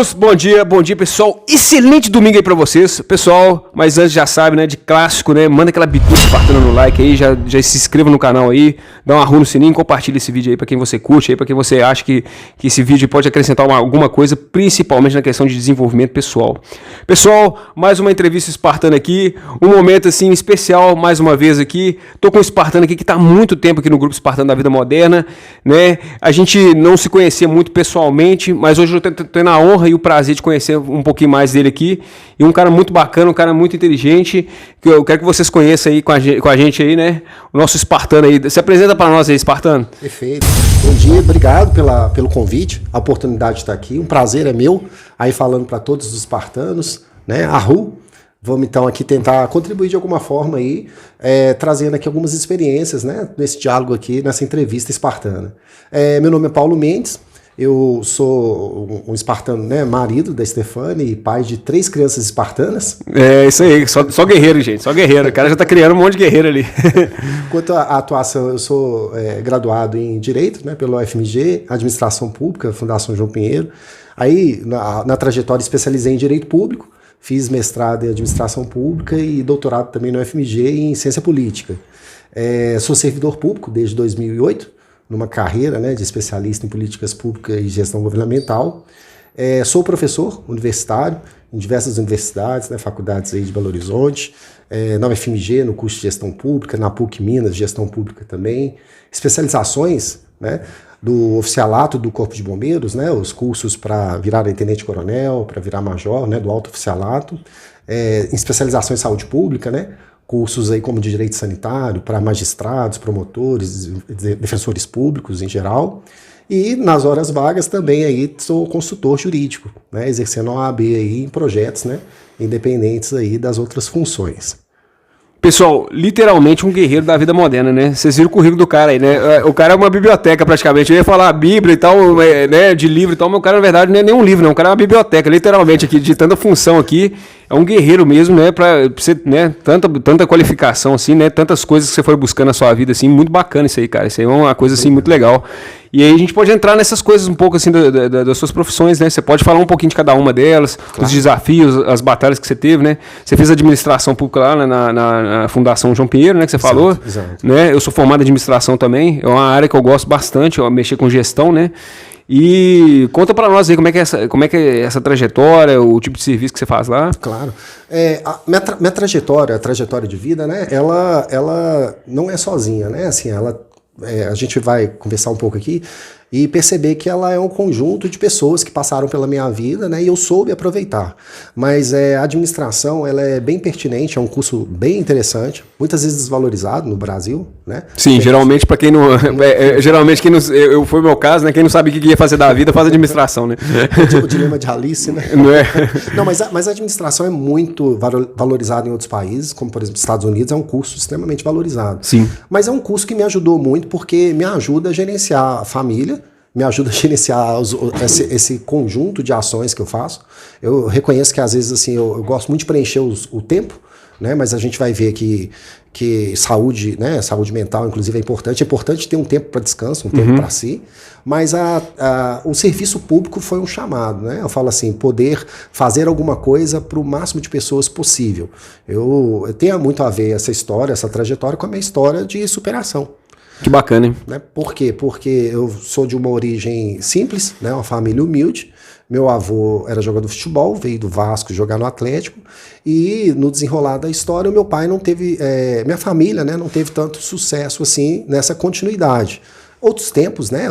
Espartanos, bom dia pessoal, excelente domingo aí pra vocês, pessoal, mas antes já sabe, né, de clássico, né, manda aquela bicuda espartana no like aí, já se inscreva no canal aí, dá uma rua no sininho, compartilha esse vídeo aí pra quem você curte aí, pra quem você acha que esse vídeo pode acrescentar alguma coisa, principalmente na questão de desenvolvimento pessoal. Pessoal, mais uma entrevista espartana aqui, um momento assim especial, mais uma vez aqui, tô com um espartano aqui que tá há muito tempo aqui no grupo Espartano da Vida Moderna, né, a gente não se conhecia muito pessoalmente, mas hoje eu tô tendo a honra e o prazer de conhecer um pouquinho mais dele aqui, e um cara muito bacana, um cara muito inteligente, que eu quero que vocês conheçam aí com a gente aí, né, o nosso espartano aí. Se apresenta para nós aí, espartano. Perfeito. Bom dia, obrigado pelo convite, a oportunidade de estar aqui, um prazer é meu, aí falando para todos os espartanos, né, vamos então aqui tentar contribuir de alguma forma aí, trazendo aqui algumas experiências, né, nesse diálogo aqui, nessa entrevista espartana. Meu nome é Paulo Mendes, eu sou um espartano, né, marido da Stefane e pai de 3 crianças espartanas. É isso aí, só guerreiro, gente, só guerreiro. O cara já tá criando um monte de guerreiro ali. Quanto à atuação, eu sou graduado em Direito, né, pelo UFMG, Administração Pública, Fundação João Pinheiro. Aí, na trajetória, especializei em Direito Público, fiz mestrado em Administração Pública e doutorado também no UFMG em Ciência Política. Sou servidor público desde 2008, numa carreira, né, de especialista em políticas públicas e gestão governamental. Sou professor universitário em diversas universidades, né, faculdades aí de Belo Horizonte, na UFMG, no curso de Gestão Pública, na PUC Minas, Gestão Pública também. Especializações, né, do oficialato do Corpo de Bombeiros, né, os cursos para virar tenente-coronel, para virar major, né, do alto oficialato, em especializações em saúde pública, né, cursos aí como de direito sanitário para magistrados, promotores, defensores públicos em geral. E nas horas vagas também aí sou consultor jurídico, né, exercendo a OAB aí em projetos, né, independentes aí das outras funções. Pessoal, literalmente um guerreiro da vida moderna, né? Vocês viram o currículo do cara aí, né? O cara é uma biblioteca praticamente. Eu ia falar a Bíblia e tal, né? De livro e tal, mas o cara, na verdade, não é nem um livro, não. O cara é uma biblioteca, literalmente, aqui, de tanta função aqui. É um guerreiro mesmo, né? Pra você, né? Tanta qualificação, assim, né? Tantas coisas que você foi buscando na sua vida, assim. Muito bacana isso aí, cara. Isso aí é uma coisa, assim, muito legal. E aí a gente pode entrar nessas coisas um pouco, assim, das suas profissões, né? Você pode falar um pouquinho de cada uma delas, claro. Os desafios, as batalhas que você teve, né? Você fez administração pública lá na Fundação João Pinheiro, né? Que você falou. Exato. Né? Eu sou formado em administração também. É uma área que eu gosto bastante, eu mexer com gestão, né? E conta para nós aí como é que é essa trajetória, o tipo de serviço que você faz lá. Claro. Minha trajetória, a trajetória de vida, né? Ela não é sozinha, né? Assim, a gente vai conversar um pouco aqui e perceber que ela é um conjunto de pessoas que passaram pela minha vida, né, e eu soube aproveitar. Mas a administração, ela é bem pertinente, é um curso bem interessante, muitas vezes desvalorizado no Brasil, né? Sim, geralmente para quem não, geralmente quem não, foi o meu caso, né, quem não sabe o que ia fazer da vida, faz administração, né? O dilema de Alice, né? Não é? Não, mas a administração é muito valorizada em outros países, como por exemplo, Estados Unidos, é um curso extremamente valorizado. Sim. Mas é um curso que me ajudou muito porque me ajuda a gerenciar a família, me ajuda a gerenciar esse conjunto de ações que eu faço. Eu reconheço que às vezes assim, eu gosto muito de preencher o tempo, né? Mas a gente vai ver que saúde, né? Saúde mental, inclusive, é importante ter um tempo para descanso, um tempo para si, mas o serviço público foi um chamado, né? Eu falo assim, poder fazer alguma coisa para o máximo de pessoas possível. Eu tenho muito a ver essa história, essa trajetória com a minha história de superação. Que bacana, hein? Né? Por quê? Porque eu sou de uma origem simples, né? Uma família humilde. Meu avô era jogador de futebol, veio do Vasco jogar no Atlético, e no desenrolar da história, o meu pai não teve, minha família, né, não teve tanto sucesso assim nessa continuidade. Outros tempos, né,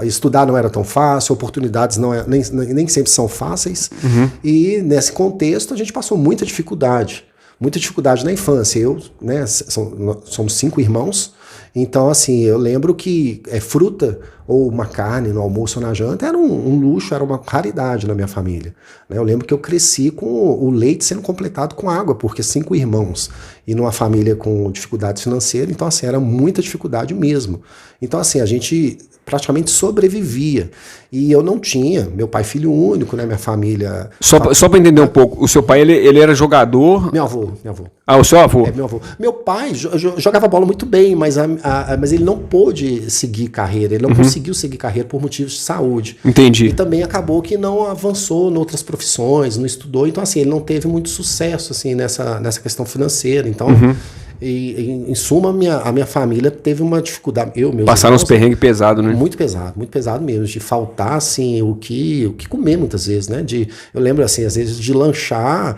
estudar não era tão fácil, oportunidades nem sempre são fáceis, e nesse contexto a gente passou muita dificuldade na infância. Né, somos 5 irmãos, então assim, eu lembro que fruta ou uma carne no almoço ou na janta era um luxo, era uma raridade na minha família. Eu lembro que eu cresci com o leite sendo completado com água, porque 5 irmãos e numa família com dificuldades financeiras, então assim, era muita dificuldade mesmo. Então assim, a gente praticamente sobrevivia. E eu não tinha, meu pai filho único, né, minha família... Só para entender um pouco, o seu pai, ele era jogador... Meu avô. Ah, o seu avô? Meu avô. Meu pai jogava bola muito bem, mas mas ele não pôde seguir carreira, ele não conseguiu seguir carreira por motivos de saúde. Entendi. E também acabou que não avançou em outras profissões, não estudou, então assim, ele não teve muito sucesso assim, nessa questão financeira. Então, em suma, a minha família teve uma dificuldade. Passaram uns perrengues pesados, né? Muito pesado mesmo, de faltar assim, o que comer muitas vezes, né? Eu lembro assim, às vezes de lanchar,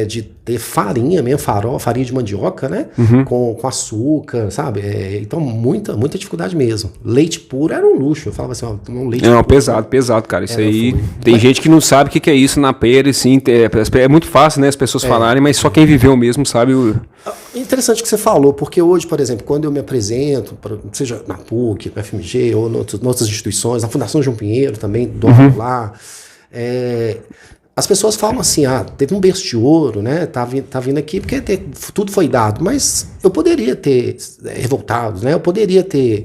de ter farinha mesmo, farinha de mandioca, né? Com açúcar, sabe? Então, muita dificuldade mesmo. Leite puro era um luxo. Eu falava assim, ó, um leite puro. Pesado, cara. Isso aí. Tem gente que não sabe o que é isso na pera, assim. É muito fácil, né? As pessoas falarem, mas só quem viveu mesmo sabe o. Interessante que você falou, porque hoje, por exemplo, quando eu me apresento, seja na PUC, na FMG ou em outras instituições, na Fundação João Pinheiro também, dou lá, as pessoas falam assim, teve um berço de ouro, né? Tá vindo aqui porque tudo foi dado, mas eu poderia ter revoltado, né? Eu poderia ter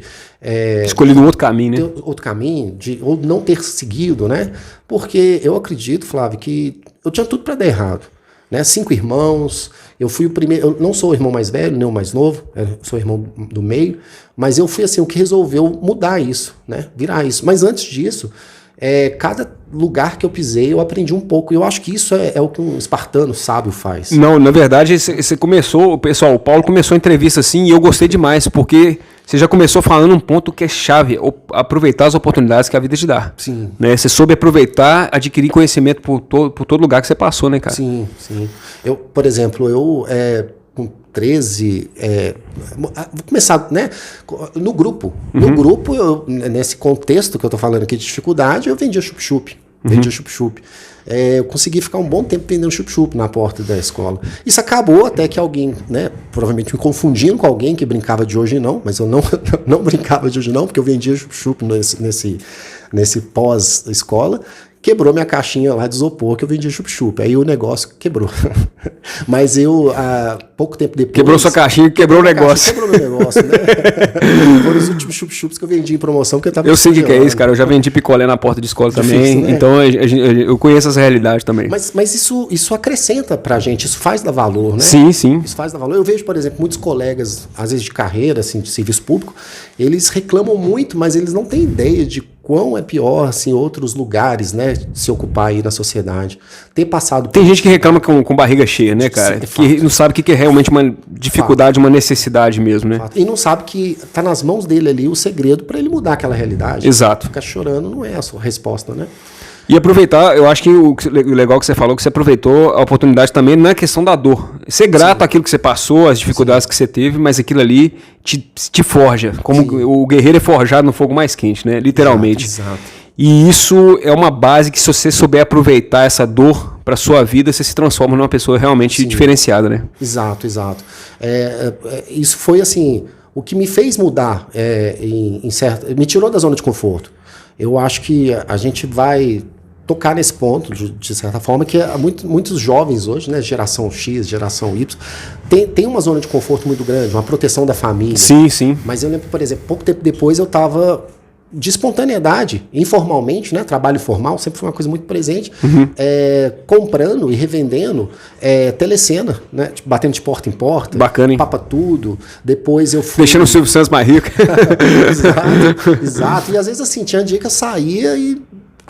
escolhido um outro caminho, né? Outro caminho, ou não ter seguido, né? Porque eu acredito, Flávio, que eu tinha tudo para dar errado. Né, 5 irmãos, eu fui o primeiro, eu não sou o irmão mais velho, nem o mais novo, eu sou o irmão do meio, mas eu fui assim, o que resolveu mudar isso, né, virar isso. Mas antes disso, cada lugar que eu pisei, eu aprendi um pouco, e eu acho que isso é o que um espartano sábio faz. Não, na verdade, você começou, pessoal, o Paulo começou a entrevista assim, e eu gostei demais, porque você já começou falando um ponto que é chave, aproveitar as oportunidades que a vida te dá. Sim. Né? Você soube aproveitar, adquirir conhecimento por todo lugar que você passou, né, cara? Sim. Eu, por exemplo, com 13, vou começar, né, no grupo. No grupo, nesse contexto que eu tô falando aqui de dificuldade, eu vendia chup-chup. Eu consegui ficar um bom tempo vendendo chup-chup na porta da escola. Isso acabou até que alguém, né, provavelmente me confundindo com alguém que brincava de hoje não, mas eu não brincava de hoje não, porque eu vendia chup-chup nesse pós-escola. Quebrou minha caixinha lá de isopor que eu vendia chup-chup. Aí o negócio quebrou. Mas eu, pouco tempo depois... Quebrou sua caixinha e quebrou o negócio. Quebrou meu negócio, né? Foram os últimos chup-chups que eu vendi em promoção. Que eu sei o que é isso, cara. Eu já vendi picolé na porta de escola também. Né? Então eu conheço essa realidade também. Mas isso acrescenta pra gente. Isso faz dar valor, né? Sim. Isso faz dar valor. Eu vejo, por exemplo, muitos colegas, às vezes de carreira, assim, de serviço público, eles reclamam muito, mas eles não têm ideia de quão é pior, assim, outros lugares, né, se ocupar aí na sociedade. Ter passado... Tem gente que reclama com barriga cheia, né, cara? Que não sabe o que é realmente uma dificuldade, uma necessidade mesmo, né? E não sabe que tá nas mãos dele ali o segredo para ele mudar aquela realidade. Exato. Ficar chorando não é a sua resposta, né? E aproveitar, eu acho que o legal que você falou, que você aproveitou a oportunidade também na questão da dor. Ser grato àquilo que você passou, as dificuldades que você teve, mas aquilo ali te forja. Como o guerreiro é forjado no fogo mais quente, né? Literalmente. Exato. E isso é uma base que, se você souber aproveitar essa dor para sua vida, você se transforma numa pessoa realmente diferenciada, né? Exato. Isso foi assim, o que me fez mudar, me tirou da zona de conforto. Eu acho que a gente vai tocar nesse ponto, de certa forma, que muitos jovens hoje, né, geração X, geração Y, tem uma zona de conforto muito grande, uma proteção da família. Sim. Mas eu lembro, por exemplo, pouco tempo depois eu estava de espontaneidade, informalmente, né, trabalho formal, sempre foi uma coisa muito presente, comprando e revendendo telecena, né, tipo, batendo de porta em porta. Bacana, hein? Papa tudo. Depois eu fui... Deixando o Silvio Santos mais rico. Exato. E às vezes, assim, tinha dia que eu saía e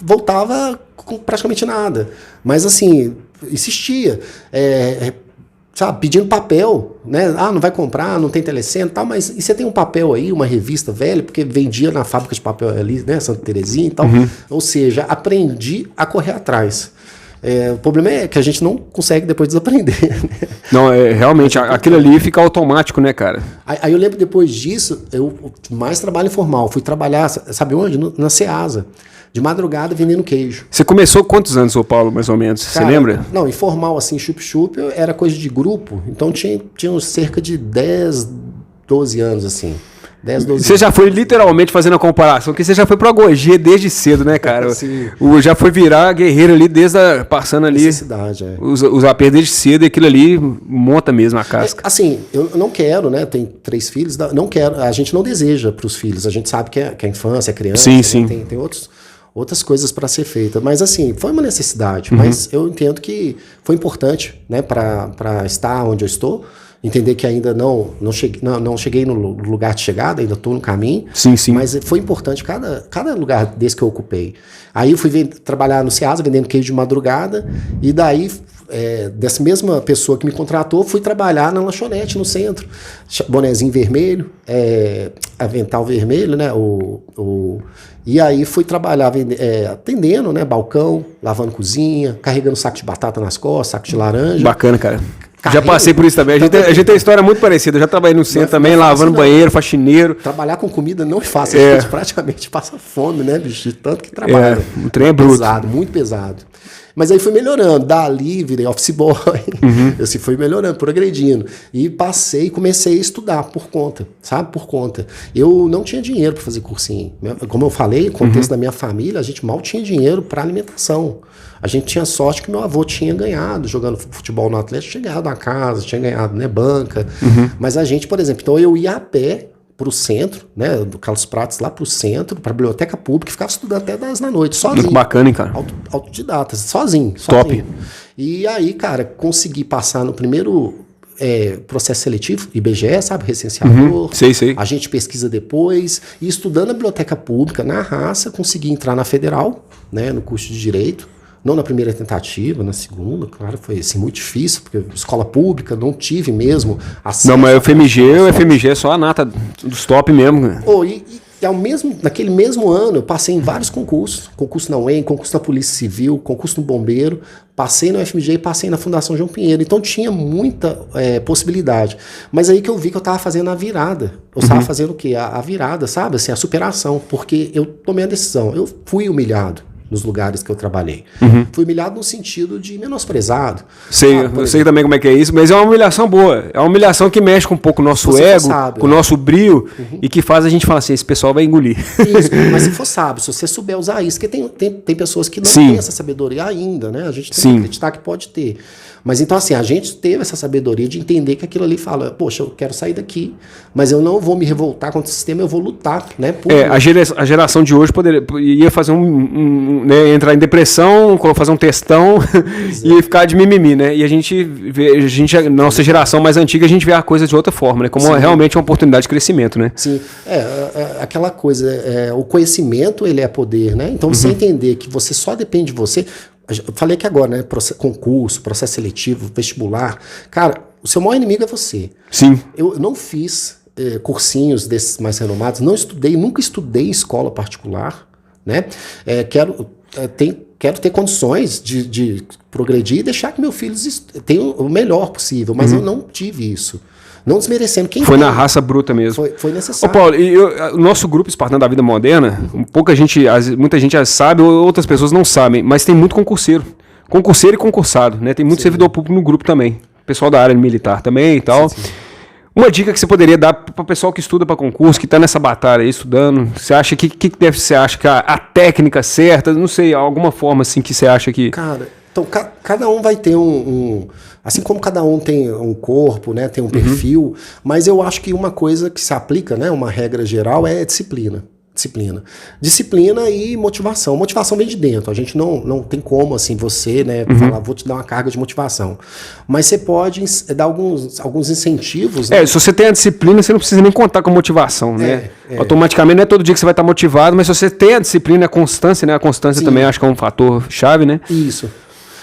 voltava com praticamente nada. Mas, assim, insistia. Sabe, pedindo papel, né? Não vai comprar, não tem telecena e tal, mas e você tem um papel aí, uma revista velha, porque vendia na fábrica de papel ali, né? Santa Terezinha e tal. Ou seja, aprendi a correr atrás. O problema é que a gente não consegue depois desaprender. Né? Não, realmente, aquilo ali fica automático, né, cara? Aí eu lembro, depois disso, eu mais trabalho informal. Fui trabalhar, sabe onde? Na Ceasa. De madrugada vendendo queijo. Você começou quantos anos, São Paulo, mais ou menos? Você lembra? Não, informal assim, chup-chup, era coisa de grupo. Então tinha cerca de 10, 12 anos, assim. 10, 12 Você já foi literalmente fazendo a comparação, porque você já foi pro Agogê desde cedo, né, cara? Já foi virar guerreiro ali, passando ali. Necessidade, os apertos desde cedo, e aquilo ali monta mesmo a casca. Assim, eu não quero, né? Tem 3 filhos, não quero. A gente não deseja pros filhos. A gente sabe que é infância, é criança. Sim. Né, tem outras coisas para ser feita, mas assim, foi uma necessidade, mas eu entendo que foi importante, né, para estar onde eu estou, entender que ainda não cheguei no lugar de chegada, ainda estou no caminho. Sim, sim. Mas foi importante cada lugar desse que eu ocupei. Aí eu fui trabalhar no Ceasa, vendendo queijo de madrugada, e daí, dessa mesma pessoa que me contratou, fui trabalhar na lanchonete no centro. Bonezinho vermelho, avental vermelho, né? E aí fui trabalhar atendendo, né? Balcão, lavando cozinha, carregando saco de batata nas costas, saco de laranja. Bacana, cara. Já passei por isso também. A gente tem uma história muito parecida. Eu já trabalhei no centro também, lavando banheiro, faxineiro. Trabalhar com comida não é fácil. A gente praticamente passa fome, né, bicho? De tanto que trabalha. O trem é bruto. Pesado, muito pesado. Mas aí fui melhorando. Dali, virei office boy. Eu fui melhorando, progredindo. E comecei a estudar por conta, sabe? Por conta. Eu não tinha dinheiro para fazer cursinho. Como eu falei, no contexto da minha família, a gente mal tinha dinheiro para alimentação. A gente tinha sorte que meu avô tinha ganhado, jogando futebol no Atlético, tinha ganhado uma casa, tinha ganhado, né, banca. Mas a gente, por exemplo, então eu ia a pé pro centro, né, do Carlos Prates lá pro centro, pra biblioteca pública, e ficava estudando até 10 da noite, sozinho. Muito bacana, hein, cara? Autodidata, sozinho. Top. E aí, cara, consegui passar no primeiro processo seletivo, IBGE, sabe, recenseador. Sei. A gente pesquisa depois, e estudando na biblioteca pública, na raça, consegui entrar na Federal, né, no curso de Direito. Não na primeira tentativa, na segunda, claro, foi assim, muito difícil, porque escola pública, não tive mesmo acesso. Não, mas o FMG é só a nata dos top mesmo. Naquele mesmo ano, eu passei em vários concursos. Concurso na UEM, concurso na Polícia Civil, concurso no Bombeiro. Passei no FMG e passei na Fundação João Pinheiro. Então tinha muita possibilidade. Mas aí que eu vi que eu estava fazendo a virada. Eu estava fazendo o quê? A virada, sabe? Assim, a superação. Porque eu tomei a decisão. Eu fui humilhado nos lugares que eu trabalhei. Fui humilhado no sentido de menosprezado. Eu sei também como é que é isso, mas é uma humilhação boa. É uma humilhação que mexe com um pouco o nosso ego, com o nosso brio, e que faz a gente falar assim, esse pessoal vai engolir. Isso, mas se for sábio, se você souber usar isso, porque tem pessoas que não têm essa sabedoria ainda, né? A gente tem que acreditar que pode ter. Mas então assim, a gente teve essa sabedoria de entender que aquilo ali fala, poxa, eu quero sair daqui, mas eu não vou me revoltar contra o sistema, eu vou lutar, né? A geração de hoje ia fazer né, entrar em depressão, fazer um textão e ficar de mimimi, né? E a gente nossa geração mais antiga, a gente vê a coisa de outra forma, né? Como realmente uma oportunidade de crescimento, né? Sim, aquela coisa, o conhecimento, ele é poder, né? Então você entender que você só depende de você. Eu falei aqui agora, né? Concurso, processo seletivo, vestibular. Cara, o seu maior inimigo é você. Sim. Eu não fiz cursinhos desses mais renomados, nunca estudei em escola particular, né? Quero ter condições de progredir e deixar que meu filho tenha o melhor possível, mas eu não tive isso. Não desmerecendo quem foi na raça bruta mesmo. Foi necessário. Ô Paulo, o nosso grupo Espartano da Vida Moderna, muita gente já sabe, outras pessoas não sabem, mas tem muito concurseiro. Concurseiro e concursado, né? Tem muito servidor público no grupo também. Pessoal da área militar também e tal. Sim. Uma dica que você poderia dar para o pessoal que estuda para concurso, que está nessa batalha aí, estudando, você acha que você acha que a técnica certa, não sei, alguma forma assim que você acha que... Cara, então cada um vai ter assim como cada um tem um corpo, né, tem um perfil, mas eu acho que uma coisa que se aplica, né, uma regra geral é disciplina. Disciplina e motivação. Motivação vem de dentro. A gente não tem como, assim, você, né, falar, vou te dar uma carga de motivação. Mas você pode dar alguns incentivos. Né? Se você tem a disciplina, você não precisa nem contar com motivação, né? Automaticamente não é todo dia que você vai estar motivado, mas se você tem a disciplina e a constância, né? A constância também acho que é um fator chave, né? Isso.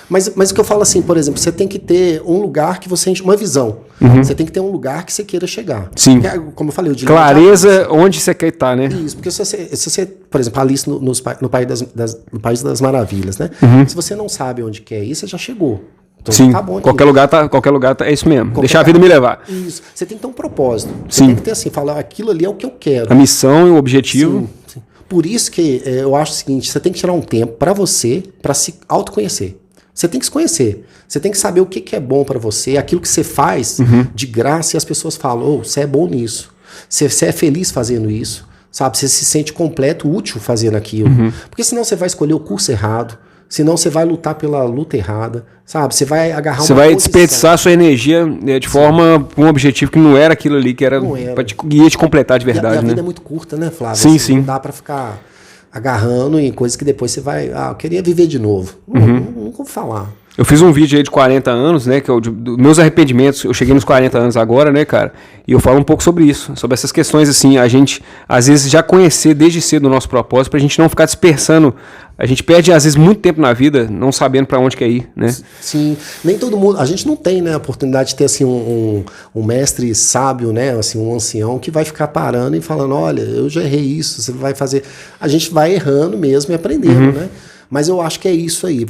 Mas o que eu falo assim, por exemplo, você tem que ter um lugar que você... Uma visão. Você tem que ter um lugar que você queira chegar. Sim. Porque, como eu falei, o clareza onde você quer estar, né? Isso, porque se você por exemplo, Alice no País das Maravilhas, né? Se você não sabe onde quer ir, você já chegou. Então, sim, tá bom aqui. qualquer lugar tá, é isso mesmo. Deixar a vida me levar. Isso. Você tem que ter um propósito. Você tem que ter assim, falar, aquilo ali é o que eu quero. A missão e o objetivo. Sim. Por isso que eu acho o seguinte, você tem que tirar um tempo para você, para se autoconhecer. Você tem que se conhecer. Você tem que saber o que é bom para você, aquilo que você faz de graça e as pessoas falam, você é bom nisso. Você é feliz fazendo isso, sabe? Você se sente completo, útil fazendo aquilo. Porque senão você vai escolher o curso errado, senão você vai lutar pela luta errada, sabe? Você vai agarrar uma Você vai desperdiçar a sua energia de forma com um objetivo que não era aquilo ali, que era para te completar de verdade, e a né? vida é muito curta, né, Flávio? Sim, assim, sim. Não dá para ficar agarrando em coisas que depois você vai... eu queria viver de novo. Não vou falar. Eu fiz um vídeo aí de 40 anos, né, que é dos meus arrependimentos. Eu cheguei nos 40 anos agora, né, cara, e eu falo um pouco sobre isso, sobre essas questões, assim, a gente, às vezes, já conhecer desde cedo o nosso propósito, pra gente não ficar dispersando. A gente perde, às vezes, muito tempo na vida não sabendo pra onde quer ir, né? Sim, nem todo mundo, a gente não tem, né, a oportunidade de ter, assim, um mestre sábio, né, assim, um ancião que vai ficar parando e falando, olha, eu já errei isso, você vai fazer... A gente vai errando mesmo e aprendendo, né? Mas eu acho que é isso aí,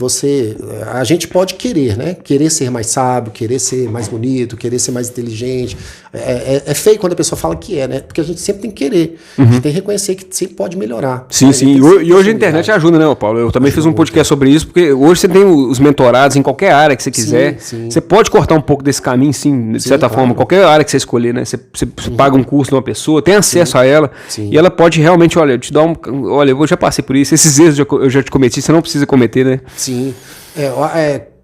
a gente pode querer, né? Querer ser mais sábio, querer ser mais bonito, querer ser mais inteligente. É feio quando a pessoa fala que é, né? Porque a gente sempre tem que querer. A gente tem que reconhecer que sempre pode melhorar. Sim, sim. E hoje a internet ajuda, né, Paulo? Eu também fiz um podcast sobre isso, porque hoje você tem os mentorados em qualquer área que você quiser. Sim. Você pode cortar um pouco desse caminho, sim, de certa forma. Qualquer área que você escolher, né? Você paga um curso de uma pessoa, tem acesso a ela, e ela pode realmente, olha, te dar olha, eu já passei por isso, esses erros eu já te cometi, você não precisa cometer, né? Sim.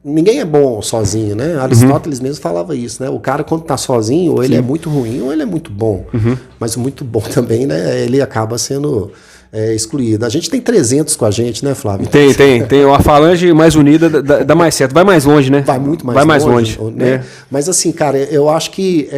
Ninguém é bom sozinho, né? Aristóteles mesmo falava isso, né? O cara, quando tá sozinho, ou ele é muito ruim, ou ele é muito bom. Mas o muito bom também, né? Ele acaba sendo excluído. A gente tem 300 com a gente, né, Flávio? Tem uma falange mais unida, dá mais certo. Vai mais longe, né? Vai muito mais Vai mais longe. Né? Mas assim, cara, eu acho que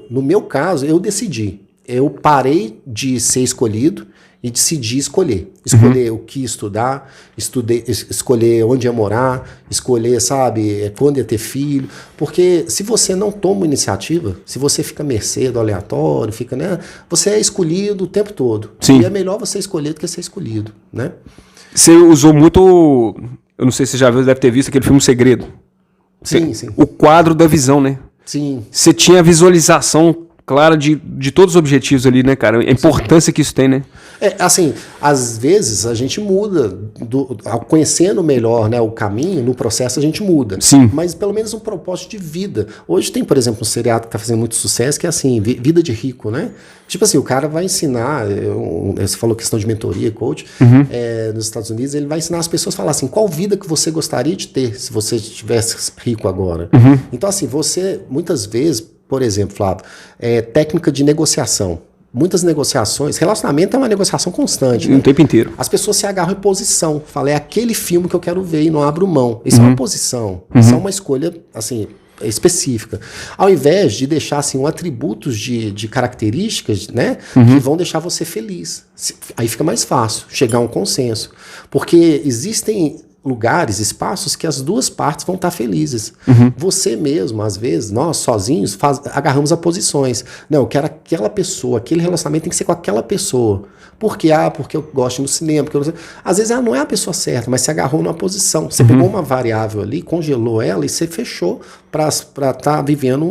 no meu caso, eu decidi. Eu parei de ser escolhido e decidi escolher. Escolher o que estudar, escolher onde ia morar, escolher, sabe, quando ia ter filho. Porque se você não toma iniciativa, se você fica à mercê do aleatório, né, você é escolhido o tempo todo. Sim. E é melhor você escolher do que ser escolhido, né? Você usou muito, eu não sei se você já viu, deve ter visto aquele filme O Segredo. Sim. O quadro da visão, né? Sim. Você tinha a visualização clara de todos os objetivos ali, né, cara? A importância que isso tem, né? Assim, às vezes a gente muda, conhecendo melhor, né, o caminho, no processo a gente muda. Sim. Mas pelo menos um propósito de vida. Hoje tem, por exemplo, um seriado que está fazendo muito sucesso, que é assim, Vida de Rico, né? Tipo assim, o cara vai ensinar, você falou questão de mentoria, coach, nos Estados Unidos, ele vai ensinar as pessoas a falar assim, qual vida que você gostaria de ter se você estivesse rico agora? Então assim, você, muitas vezes, por exemplo, Flávio, técnica de negociação. Muitas negociações, relacionamento é uma negociação constante. Né? O tempo inteiro. As pessoas se agarram em posição. Falam, é aquele filme que eu quero ver e não abro mão. Isso é uma posição. Isso é uma escolha, assim, específica. Ao invés de deixar, assim, atributos de características, né, que vão deixar você feliz. Aí fica mais fácil chegar a um consenso. Porque existem lugares, espaços que as duas partes vão estar felizes. Você mesmo, às vezes, nós sozinhos agarramos a posições. Não, eu quero aquela pessoa, aquele relacionamento tem que ser com aquela pessoa. Por quê? Porque eu gosto no cinema. Às vezes ela não é a pessoa certa, mas você agarrou numa posição. Você pegou uma variável ali, congelou ela e você fechou para estar vivendo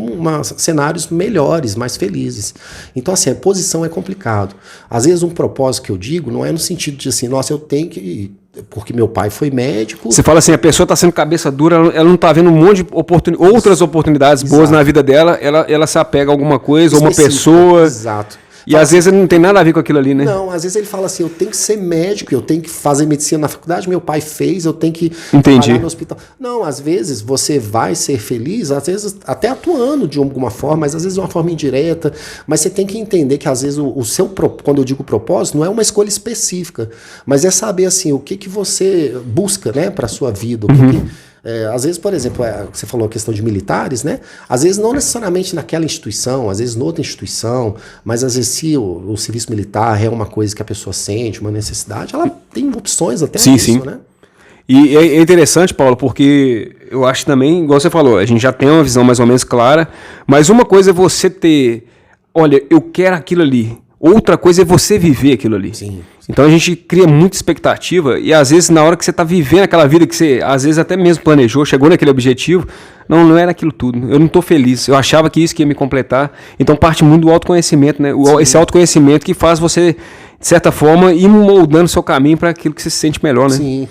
cenários melhores, mais felizes. Então, assim, a posição é complicado. Às vezes um propósito que eu digo não é no sentido de assim, nossa, eu tenho que... Porque meu pai foi médico. Você fala assim, a pessoa está sendo cabeça dura, ela não está vendo um monte de outras oportunidades boas na vida dela, ela se apega a alguma coisa, ou uma pessoa. Exato. E às vezes não tem nada a ver com aquilo ali, né? Não, às vezes ele fala assim, eu tenho que ser médico, eu tenho que fazer medicina na faculdade, meu pai fez, eu tenho que trabalhar no hospital. Não, às vezes você vai ser feliz, às vezes até atuando de alguma forma, mas às vezes de uma forma indireta, mas você tem que entender que às vezes quando eu digo propósito, não é uma escolha específica, mas é saber assim, o que você busca, né, para sua vida, às vezes, por exemplo, você falou a questão de militares, né? Às vezes não necessariamente naquela instituição, às vezes noutra instituição, mas às vezes se o serviço militar é uma coisa que a pessoa sente, uma necessidade, ela tem opções até sim. né? E é interessante, Paulo, porque eu acho também, igual você falou, a gente já tem uma visão mais ou menos clara, mas uma coisa é você ter, olha, eu quero aquilo ali. Outra coisa é você viver aquilo ali. Sim. Então a gente cria muita expectativa e às vezes na hora que você está vivendo aquela vida que você às vezes até mesmo planejou, chegou naquele objetivo, não era aquilo tudo. Eu não estou feliz. Eu achava que isso que ia me completar. Então parte muito do autoconhecimento, né? Esse autoconhecimento que faz você, de certa forma, ir moldando seu caminho para aquilo que você se sente melhor, né? Sim.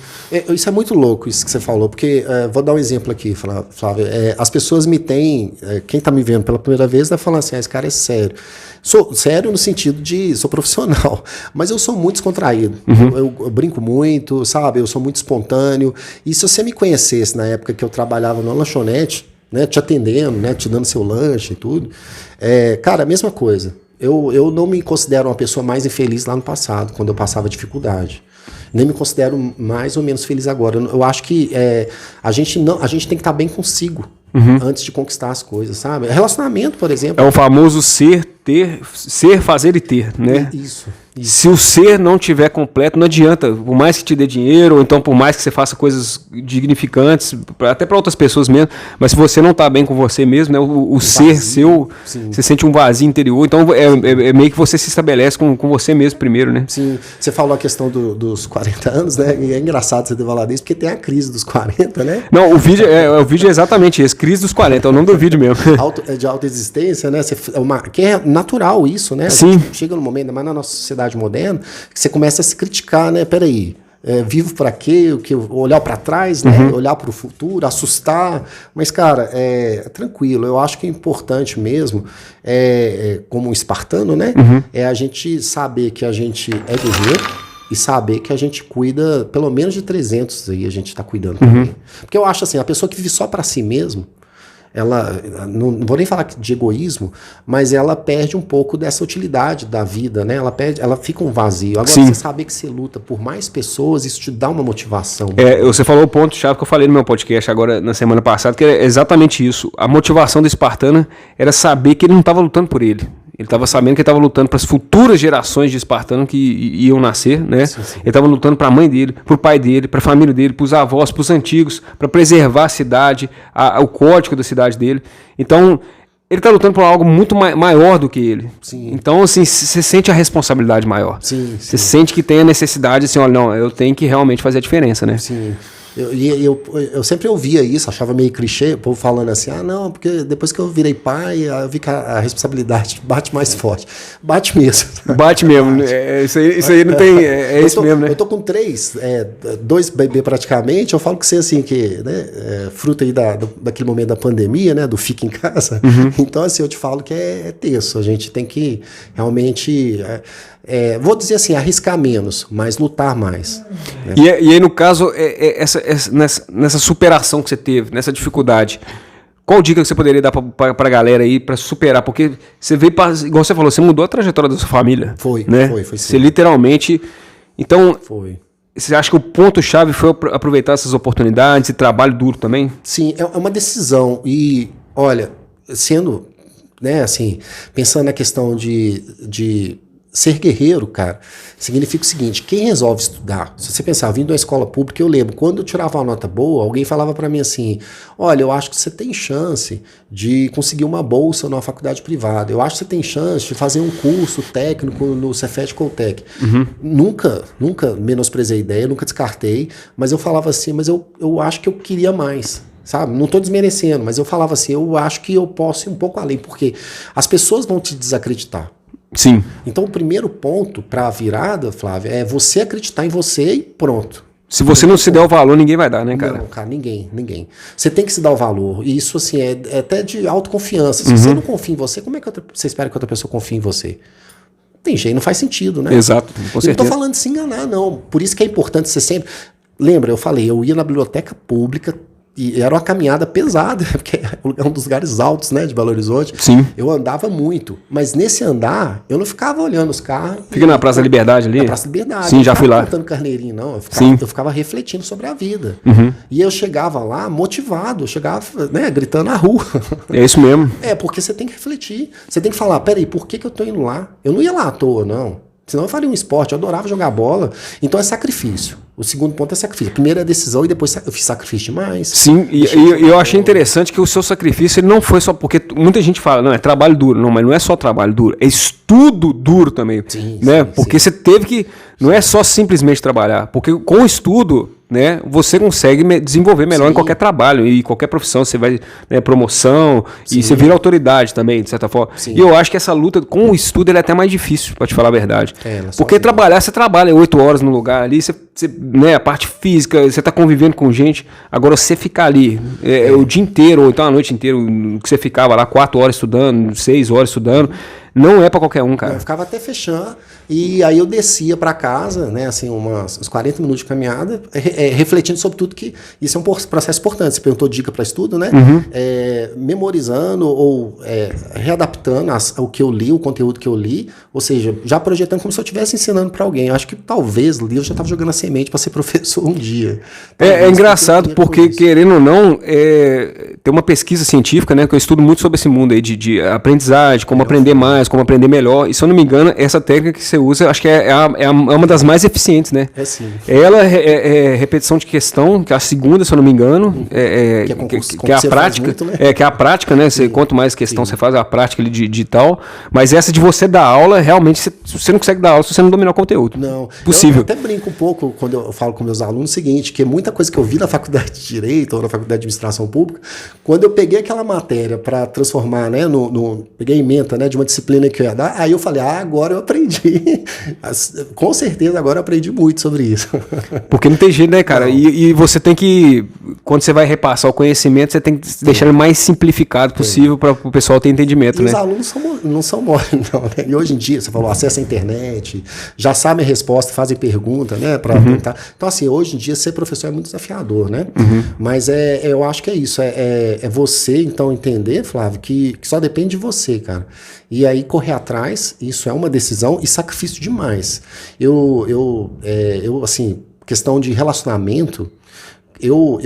Isso é muito louco, isso que você falou, porque vou dar um exemplo aqui, Flávio. As pessoas me têm, quem está me vendo pela primeira vez vai falar assim, esse cara é sério. Sou sério no sentido de, sou profissional, mas eu sou muito descontraído. Eu brinco muito, sabe? Eu sou muito espontâneo. E se você me conhecesse na época que eu trabalhava numa lanchonete, né, te atendendo, né, te dando seu lanche e tudo, cara, a mesma coisa. Eu não me considero uma pessoa mais infeliz lá no passado, quando eu passava dificuldade. Nem me considero mais ou menos feliz agora. Eu acho que a gente tem que estar bem consigo antes de conquistar as coisas, sabe? Relacionamento, por exemplo. É o famoso ser, fazer e ter, né? Isso. Se o ser não tiver completo, não adianta, por mais que te dê dinheiro, ou então por mais que você faça coisas dignificantes, até para outras pessoas mesmo, mas se você não está bem com você mesmo, né, o ser vazio, seu, sim. Você sente um vazio interior, então é meio que você se estabelece com você mesmo primeiro, né? Sim, você falou a questão dos 40 anos, né, e é engraçado você ter falado isso, porque tem a crise dos 40, né? Não, o vídeo é exatamente esse, crise dos 40, é o nome do vídeo mesmo. De autoexistência, né, que é natural isso, né? Sim. Chega no momento, ainda mais na nossa sociedade moderna, que você começa a se criticar, né? Peraí, vivo para quê? Olhar para trás, né? Olhar para o futuro, assustar. Mas, cara, tranquilo. Eu acho que é importante mesmo, como um espartano, né? É a gente saber que a gente é guerreiro e saber que a gente cuida, pelo menos de 300 aí a gente está cuidando também. Porque eu acho assim, a pessoa que vive só para si mesmo, ela, não vou nem falar de egoísmo, mas ela perde um pouco dessa utilidade da vida, né? Ela fica um vazio. Agora, Sim. Você saber que você luta por mais pessoas, isso te dá uma motivação. Você falou o ponto-chave que eu falei no meu podcast agora na semana passada, que é exatamente isso. A motivação do espartano era saber que ele não estava lutando por ele. Ele estava sabendo que ele estava lutando para as futuras gerações de espartanos que iam nascer, né? Sim. Ele estava lutando para a mãe dele, para o pai dele, para a família dele, para os avós, para os antigos, para preservar a cidade, o código da cidade dele. Então, ele está lutando por algo muito maior do que ele. Sim. Então, assim, você sente a responsabilidade maior. Você sente que tem a necessidade, assim, olha, não, eu tenho que realmente fazer a diferença, né? Sim. Eu sempre ouvia isso, achava meio clichê, o povo falando assim, não, porque depois que eu virei pai, eu vi que a responsabilidade bate mais forte. Bate mesmo. Bate mesmo. Isso aí não tem. Isso mesmo, né? Eu tô com 2 bebês praticamente, eu falo que você assim, que, né, fruto aí daquele momento da pandemia, né, do fica em casa. Então, assim, eu te falo que é tenso. A gente tem que realmente. Vou dizer assim, arriscar menos, mas lutar mais. Né? E aí, no caso, nessa superação que você teve, nessa dificuldade, qual dica que você poderia dar para a galera aí para superar? Porque você veio, igual você falou, você mudou a trajetória da sua família. Foi, né? Foi sim. Você literalmente... Então, foi. Você acha que o ponto-chave foi aproveitar essas oportunidades e trabalho duro também? Sim, é uma decisão. E, olha, sendo, né, assim, pensando na questão de ser guerreiro, cara, significa o seguinte, quem resolve estudar, se você pensar, vindo da escola pública, eu lembro, quando eu tirava uma nota boa, alguém falava pra mim assim, olha, eu acho que você tem chance de conseguir uma bolsa numa faculdade privada, eu acho que você tem chance de fazer um curso técnico no Cefet Coltec. Nunca menosprezei a ideia, nunca descartei, mas eu falava assim, mas eu acho que eu queria mais. Sabe? Não estou desmerecendo, mas eu falava assim, eu acho que eu posso ir um pouco além, porque as pessoas vão te desacreditar. Sim. Então o primeiro ponto para a virada, Flávio, é você acreditar em você e pronto. Se você não se der o valor, ninguém vai dar, né, cara? Não, cara, ninguém. Você tem que se dar o valor. E isso, assim, é até de autoconfiança. Se você não confia em você, como é que você espera que outra pessoa confie em você? Tem jeito, não faz sentido, né? Exato, com certeza. Não estou falando de se enganar, não. Por isso que é importante você sempre... Lembra, eu falei, eu ia na biblioteca pública, e era uma caminhada pesada, porque é um dos lugares altos, né, de Belo Horizonte. Sim. Eu andava muito, mas nesse andar, eu não ficava olhando os carros. Fica na Praça da Liberdade ali? Na Praça da Liberdade. Sim, já fui lá. Não contando carneirinho, não. Eu ficava refletindo sobre a vida. E eu chegava lá motivado, eu chegava, né, gritando na rua. É isso mesmo. Porque você tem que refletir. Você tem que falar, peraí, por que eu tô indo lá? Eu não ia lá à toa, não. Senão eu faria um esporte, eu adorava jogar bola. Então é sacrifício. O segundo ponto é sacrifício. Primeiro é a decisão e depois eu fiz sacrifício demais. Sim, e eu achei interessante que o seu sacrifício ele não foi só porque muita gente fala, não, é trabalho duro. Não, mas não é só trabalho duro, é estudo duro também. Sim, né? Sim, porque você teve que, não é só simplesmente trabalhar, porque com o estudo, né, você consegue desenvolver melhor em qualquer trabalho e qualquer profissão, você vai, né, promoção e você vira autoridade também, de certa forma. E eu acho que essa luta com o estudo é até mais difícil, pra te falar a verdade. Porque trabalhar, você trabalha 8 horas no lugar ali, você, né, a parte física, você tá convivendo com gente, agora você ficar ali o dia inteiro, ou então a noite inteira, que você ficava lá 4 horas estudando, 6 horas estudando, Não é pra qualquer um, cara. Eu ficava até fechando, e aí eu descia para casa, né, assim, uns 40 minutos de caminhada, refletindo sobre tudo que isso é um processo importante. Você perguntou dica para estudo, né? Memorizando ou readaptando o que eu li, o conteúdo que eu li, ou seja, já projetando como se eu estivesse ensinando para alguém. Eu acho que talvez ali eu já estava jogando a semente para ser professor um dia. É engraçado porque, querendo ou não, tem uma pesquisa científica, né, que eu estudo muito sobre esse mundo aí de aprendizagem, como aprender mais, como aprender melhor. E se eu não me engano, essa técnica que você usa, acho que é uma das mais eficientes, né? É sim. Ela é repetição de questão, que é a segunda, se eu não me engano, que é a prática. Muito, né? Que é a prática, né? Você, quanto mais questão você faz, a prática ali de tal. Mas essa de você dar aula, realmente, você não consegue dar aula se você não dominar o conteúdo. Não. Possível. Eu até brinco um pouco quando eu falo com meus alunos o seguinte, que muita coisa que eu vi na faculdade de Direito ou na faculdade de Administração Pública, quando eu peguei aquela matéria para transformar, né, peguei a ementa, né, de uma disciplina que eu ia dar, aí eu falei, agora eu aprendi. Com certeza agora eu aprendi muito sobre isso. Porque não tem jeito, né, cara? E você tem que, quando você vai repassar o conhecimento, você tem que deixar ele mais simplificado possível para o pessoal ter entendimento, né? Os alunos não são moles, não, né? E hoje em dia, você falou, acesso à internet, já sabem a resposta, fazem pergunta, né, para tentar. Então, assim, hoje em dia, ser professor é muito desafiador, né? Mas eu acho que é isso, é você, então, entender, Flávio, que só depende de você, cara. E aí, correr atrás, isso é uma decisão e sacrifício demais. Assim, questão de relacionamento, eu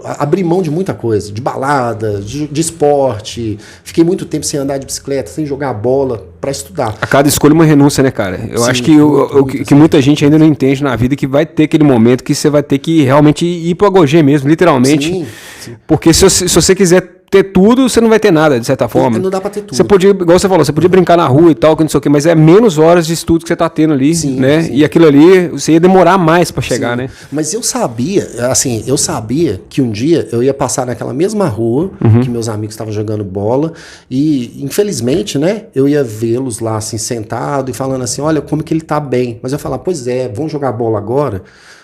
abri mão de muita coisa, de balada, de esporte, fiquei muito tempo sem andar de bicicleta, sem jogar bola, para estudar. A cada escolha uma renúncia, né, cara? Eu acho que muita gente ainda não entende na vida que vai ter aquele momento que você vai ter que realmente ir pro agogê mesmo, literalmente. Sim. Porque se você quiser ter tudo, você não vai ter nada, de certa forma. Não dá pra ter tudo. Você podia, igual você falou, você podia brincar na rua e tal, que não sei o quê, mas é menos horas de estudo que você tá tendo ali, né? Sim. E aquilo ali, você ia demorar mais para chegar, né? Mas eu sabia que um dia eu ia passar naquela mesma rua que meus amigos estavam jogando bola e, infelizmente, né, eu ia vê-los lá, assim, sentado e falando assim, olha como que ele tá bem. Mas eu ia falar, pois é, vamos jogar bola agora?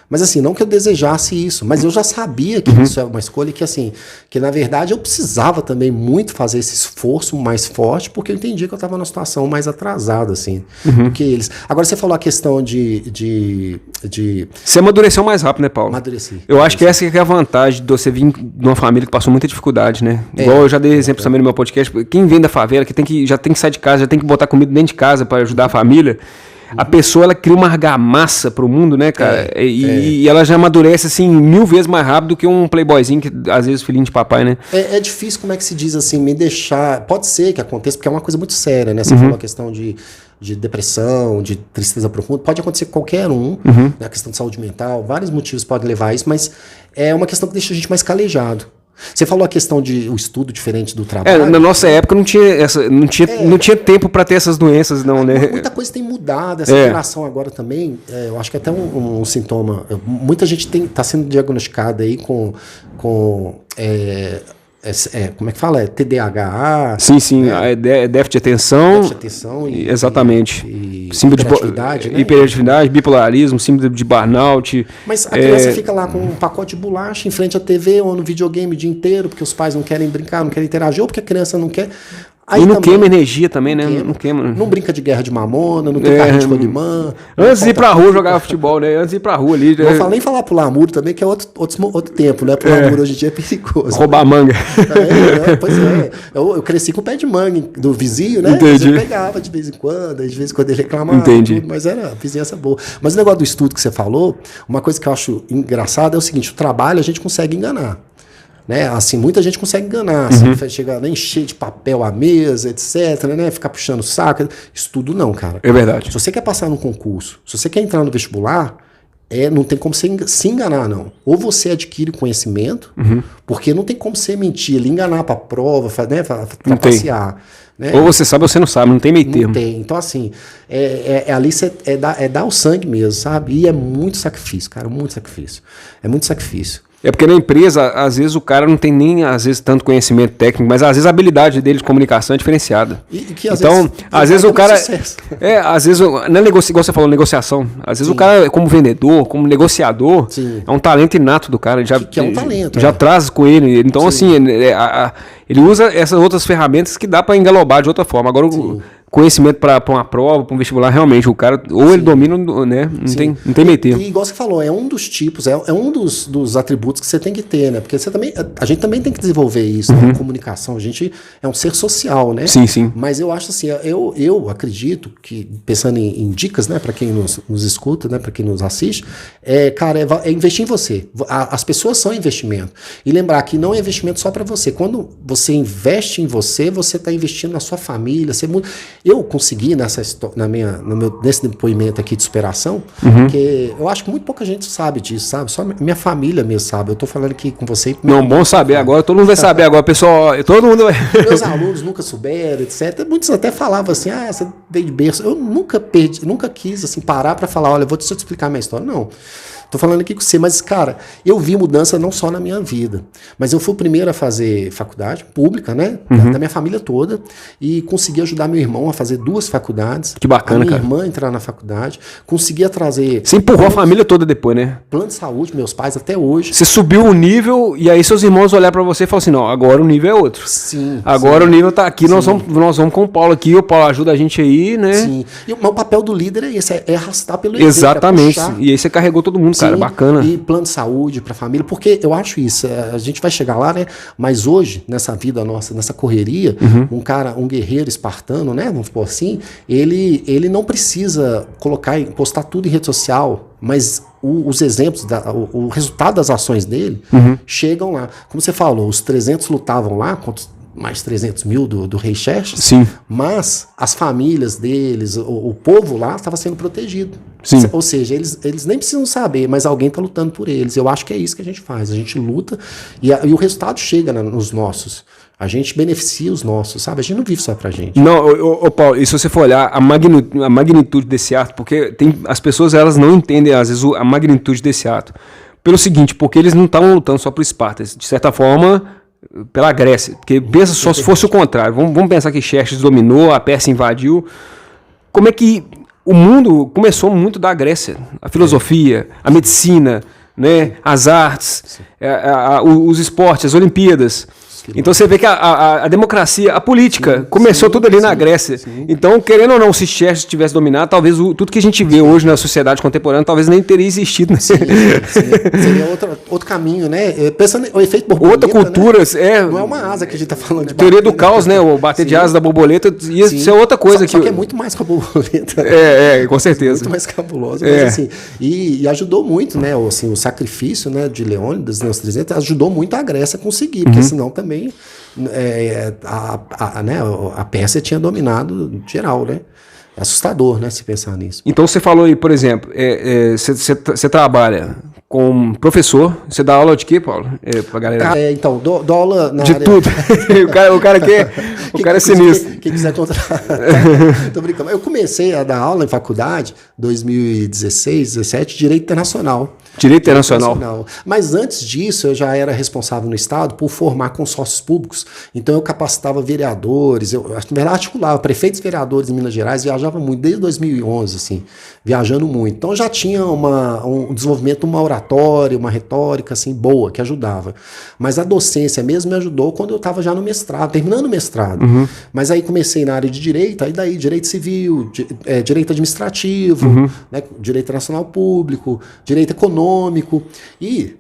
Mas assim, não que eu desejasse isso, mas eu já sabia que isso é uma escolha que assim, que na verdade eu precisava também muito fazer esse esforço mais forte, porque eu entendia que eu estava numa situação mais atrasada, assim, do que eles. Agora você falou a questão de... Você amadureceu mais rápido, né, Paulo? Amadureci. Eu acho que essa que é a vantagem de você vir de uma família que passou muita dificuldade, né? Igual eu já dei exemplo também no meu podcast, quem vem da favela, que já tem que sair de casa, já tem que botar comida dentro de casa para ajudar a família. A pessoa, ela cria uma argamassa pro mundo, né, cara? E ela já amadurece, assim, 1000 vezes mais rápido que um playboyzinho, que às vezes filhinho de papai, né? É difícil, como é que se diz assim, me deixar... Pode ser que aconteça, porque é uma coisa muito séria, né? Você falou a questão de depressão, de tristeza profunda. Pode acontecer com qualquer um, né? A questão de saúde mental, vários motivos podem levar a isso, mas é uma questão que deixa a gente mais calejado. Você falou a questão de o estudo diferente do trabalho. Na nossa época não tinha tempo para ter essas doenças, não, né? Muita coisa tem mudado, essa geração agora também, eu acho que até um sintoma. Muita gente está sendo diagnosticada aí com como é que fala? TDAH. Sim, né? Déficit de atenção. Exatamente. Hiperatividade, né? Hiperatividade, bipolarismo, síndrome de burnout. Mas a criança fica lá com um pacote de bolacha em frente à TV ou no videogame o dia inteiro, porque os pais não querem brincar, não querem interagir, ou porque a criança não quer. Aí e não queima energia também, né? Não queima. Não brinca de guerra de mamona, não tem carrinho de rolimã. Antes de ir pra rua jogar futebol, né? Antes de ir pra rua ali. Não vou nem falar pular muro também, que é outro tempo, né? Pular muro hoje em dia é perigoso. Roubar manga. Pois é. Eu cresci com o pé de manga do vizinho, né? Entendi. Eu pegava de vez em quando ele reclamava. Entendi. Tudo, mas era vizinhança boa. Mas o negócio do estudo que você falou, uma coisa que eu acho engraçada é o seguinte, o trabalho a gente consegue enganar. Né? Assim, muita gente consegue enganar, assim, chegar a encher de papel a mesa, etc, né? Ficar puxando o saco. Isso tudo não, cara. É verdade. Se você quer passar no concurso, se você quer entrar no vestibular, não tem como você se enganar, não. Ou você adquire conhecimento, porque não tem como você mentir, enganar para a prova, né? Trapacear. Né? Ou você sabe ou você não sabe, não tem meio termo. Não tem. Então, assim, ali dar o sangue mesmo, sabe? E é muito sacrifício, cara, muito sacrifício. É muito sacrifício. É porque na empresa, às vezes o cara não tem nem, às vezes, tanto conhecimento técnico, mas às vezes a habilidade dele de comunicação é diferenciada. E que, às então, vezes, às vezes o cara... sucesso. às vezes, não é igual você falou, negociação. Às vezes o cara, como vendedor, como negociador, Sim. é um talento inato do cara. Que é um talento. Já traz com ele. Então, assim, ele usa essas outras ferramentas que dá para engalobar de outra forma. Agora, o conhecimento para uma prova, para um vestibular, realmente, o cara, ou ele domina, né? Não tem meio termo. E igual você falou, é um dos tipos, é um dos atributos que você tem que ter, né? Porque a gente também tem que desenvolver isso, né? A comunicação, a gente é um ser social, né? Sim, sim. Mas eu acho assim, eu acredito que, pensando em dicas, né, para quem nos escuta, né, para quem nos assiste, cara, é investir em você. As pessoas são investimento. E lembrar que não é investimento só para você. Quando você investe em você, você está investindo na sua família, eu consegui nesse depoimento aqui de superação, porque eu acho que muito pouca gente sabe disso, sabe? Só minha família mesmo sabe. Eu tô falando aqui com você. Não, bom saber agora, todo mundo vai saber agora, pessoal, todo mundo vai... Meus alunos nunca souberam, etc. Muitos até falavam assim, você veio de berço. Eu nunca quis assim, parar para falar, olha, eu vou te explicar minha história. Não. Tô falando aqui com você, mas, cara, eu vi mudança não só na minha vida, mas eu fui o primeiro a fazer faculdade pública, né? Da minha família toda, e consegui ajudar meu irmão a fazer 2 faculdades. Que bacana, cara. A minha cara. irmã entrar na faculdade, conseguia trazer... Você empurrou a família toda depois, né? Plano de saúde, meus pais até hoje. Você subiu o nível e aí seus irmãos olharam pra você e falaram assim, não, agora o nível é outro. Sim. Agora o nível tá aqui, nós vamos com o Paulo aqui, o Paulo ajuda a gente aí, né? Sim. E o papel do líder é esse, é arrastar pelo exemplo. Exatamente. E aí você carregou todo mundo, cara, bacana. E plano de saúde para a família, porque eu acho isso, a gente vai chegar lá, né? Mas hoje, nessa vida nossa, nessa correria, um guerreiro espartano, né? Vamos supor assim, ele não precisa postar tudo em rede social, mas os exemplos, o resultado das ações dele chegam lá. Como você falou, os 300 lutavam lá contra mais 300 mil do rei Xerxes, Sim. Mas as famílias deles, o povo lá estava sendo protegido. Sim. Ou seja, eles nem precisam saber, mas alguém está lutando por eles. Eu acho que é isso que a gente faz. A gente luta e o resultado chega nos nossos. A gente beneficia os nossos, sabe? A gente não vive só pra gente. Não, Paulo, e se você for olhar a magnitude desse ato, porque as pessoas elas não entendem, às vezes, a magnitude desse ato. Pelo seguinte, porque eles não estavam lutando só por Esparta. De certa forma, pela Grécia. Porque pensa só se fosse o contrário. Vamos pensar que Xerxes dominou, a Pérsia invadiu. Como é que o mundo começou muito da Grécia? A filosofia, a medicina, né, as artes, os esportes, as Olimpíadas. Então você vê que a democracia, a política, começou tudo ali na Grécia. Então, querendo ou não, se Xerxes tivesse dominado, talvez tudo que a gente vê hoje na sociedade contemporânea, talvez nem teria existido. Né? Seria outro caminho, né? Pensando o efeito borboleta, outra cultura, né? Não é uma asa que a gente tá falando de teoria do caos, né? O bater de asas da borboleta ia ser outra coisa. Só que é muito mais que a borboleta. Com certeza. Muito mais cabuloso. Mas, assim, e ajudou muito, né? O sacrifício, né, de Leônidas, né, os 300, ajudou muito a Grécia a conseguir, porque senão também a Pérsia tinha dominado geral, né? É assustador, né, se pensar nisso. Então você falou aí, por exemplo, você trabalha com professor, você dá aula de quê, Paulo? Pra galera? Então, dou aula na de área... tudo. o cara é sinistro. Quem quiser contratar. Tô brincando. Eu comecei a dar aula em faculdade 2016, 17, Direito Internacional. Direito Internacional. Mas antes disso, eu já era responsável no Estado por formar consórcios públicos. Então, eu capacitava vereadores, na verdade, articulava prefeitos e vereadores em Minas Gerais, viajava muito, desde 2011, assim, viajando muito. Então, eu já tinha um desenvolvimento, uma oratória, uma retórica, assim, boa, que ajudava. Mas a docência mesmo me ajudou quando eu estava já no mestrado, terminando o mestrado. Mas aí comecei na área de direito, aí daí direito civil, direito administrativo, né, direito internacional público, direito econômico, e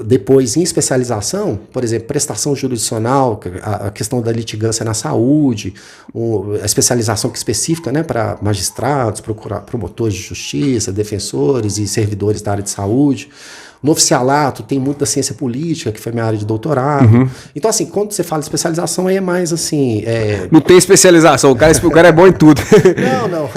depois em especialização, por exemplo, prestação jurisdicional, a questão da litigância na saúde, a especialização específica, né, para magistrados, promotores de justiça, defensores e servidores da área de saúde. No oficialato tem muito da ciência política, que foi minha área de doutorado. Então, assim, quando você fala de especialização, aí é mais assim... Não tem especialização, o cara é bom em tudo.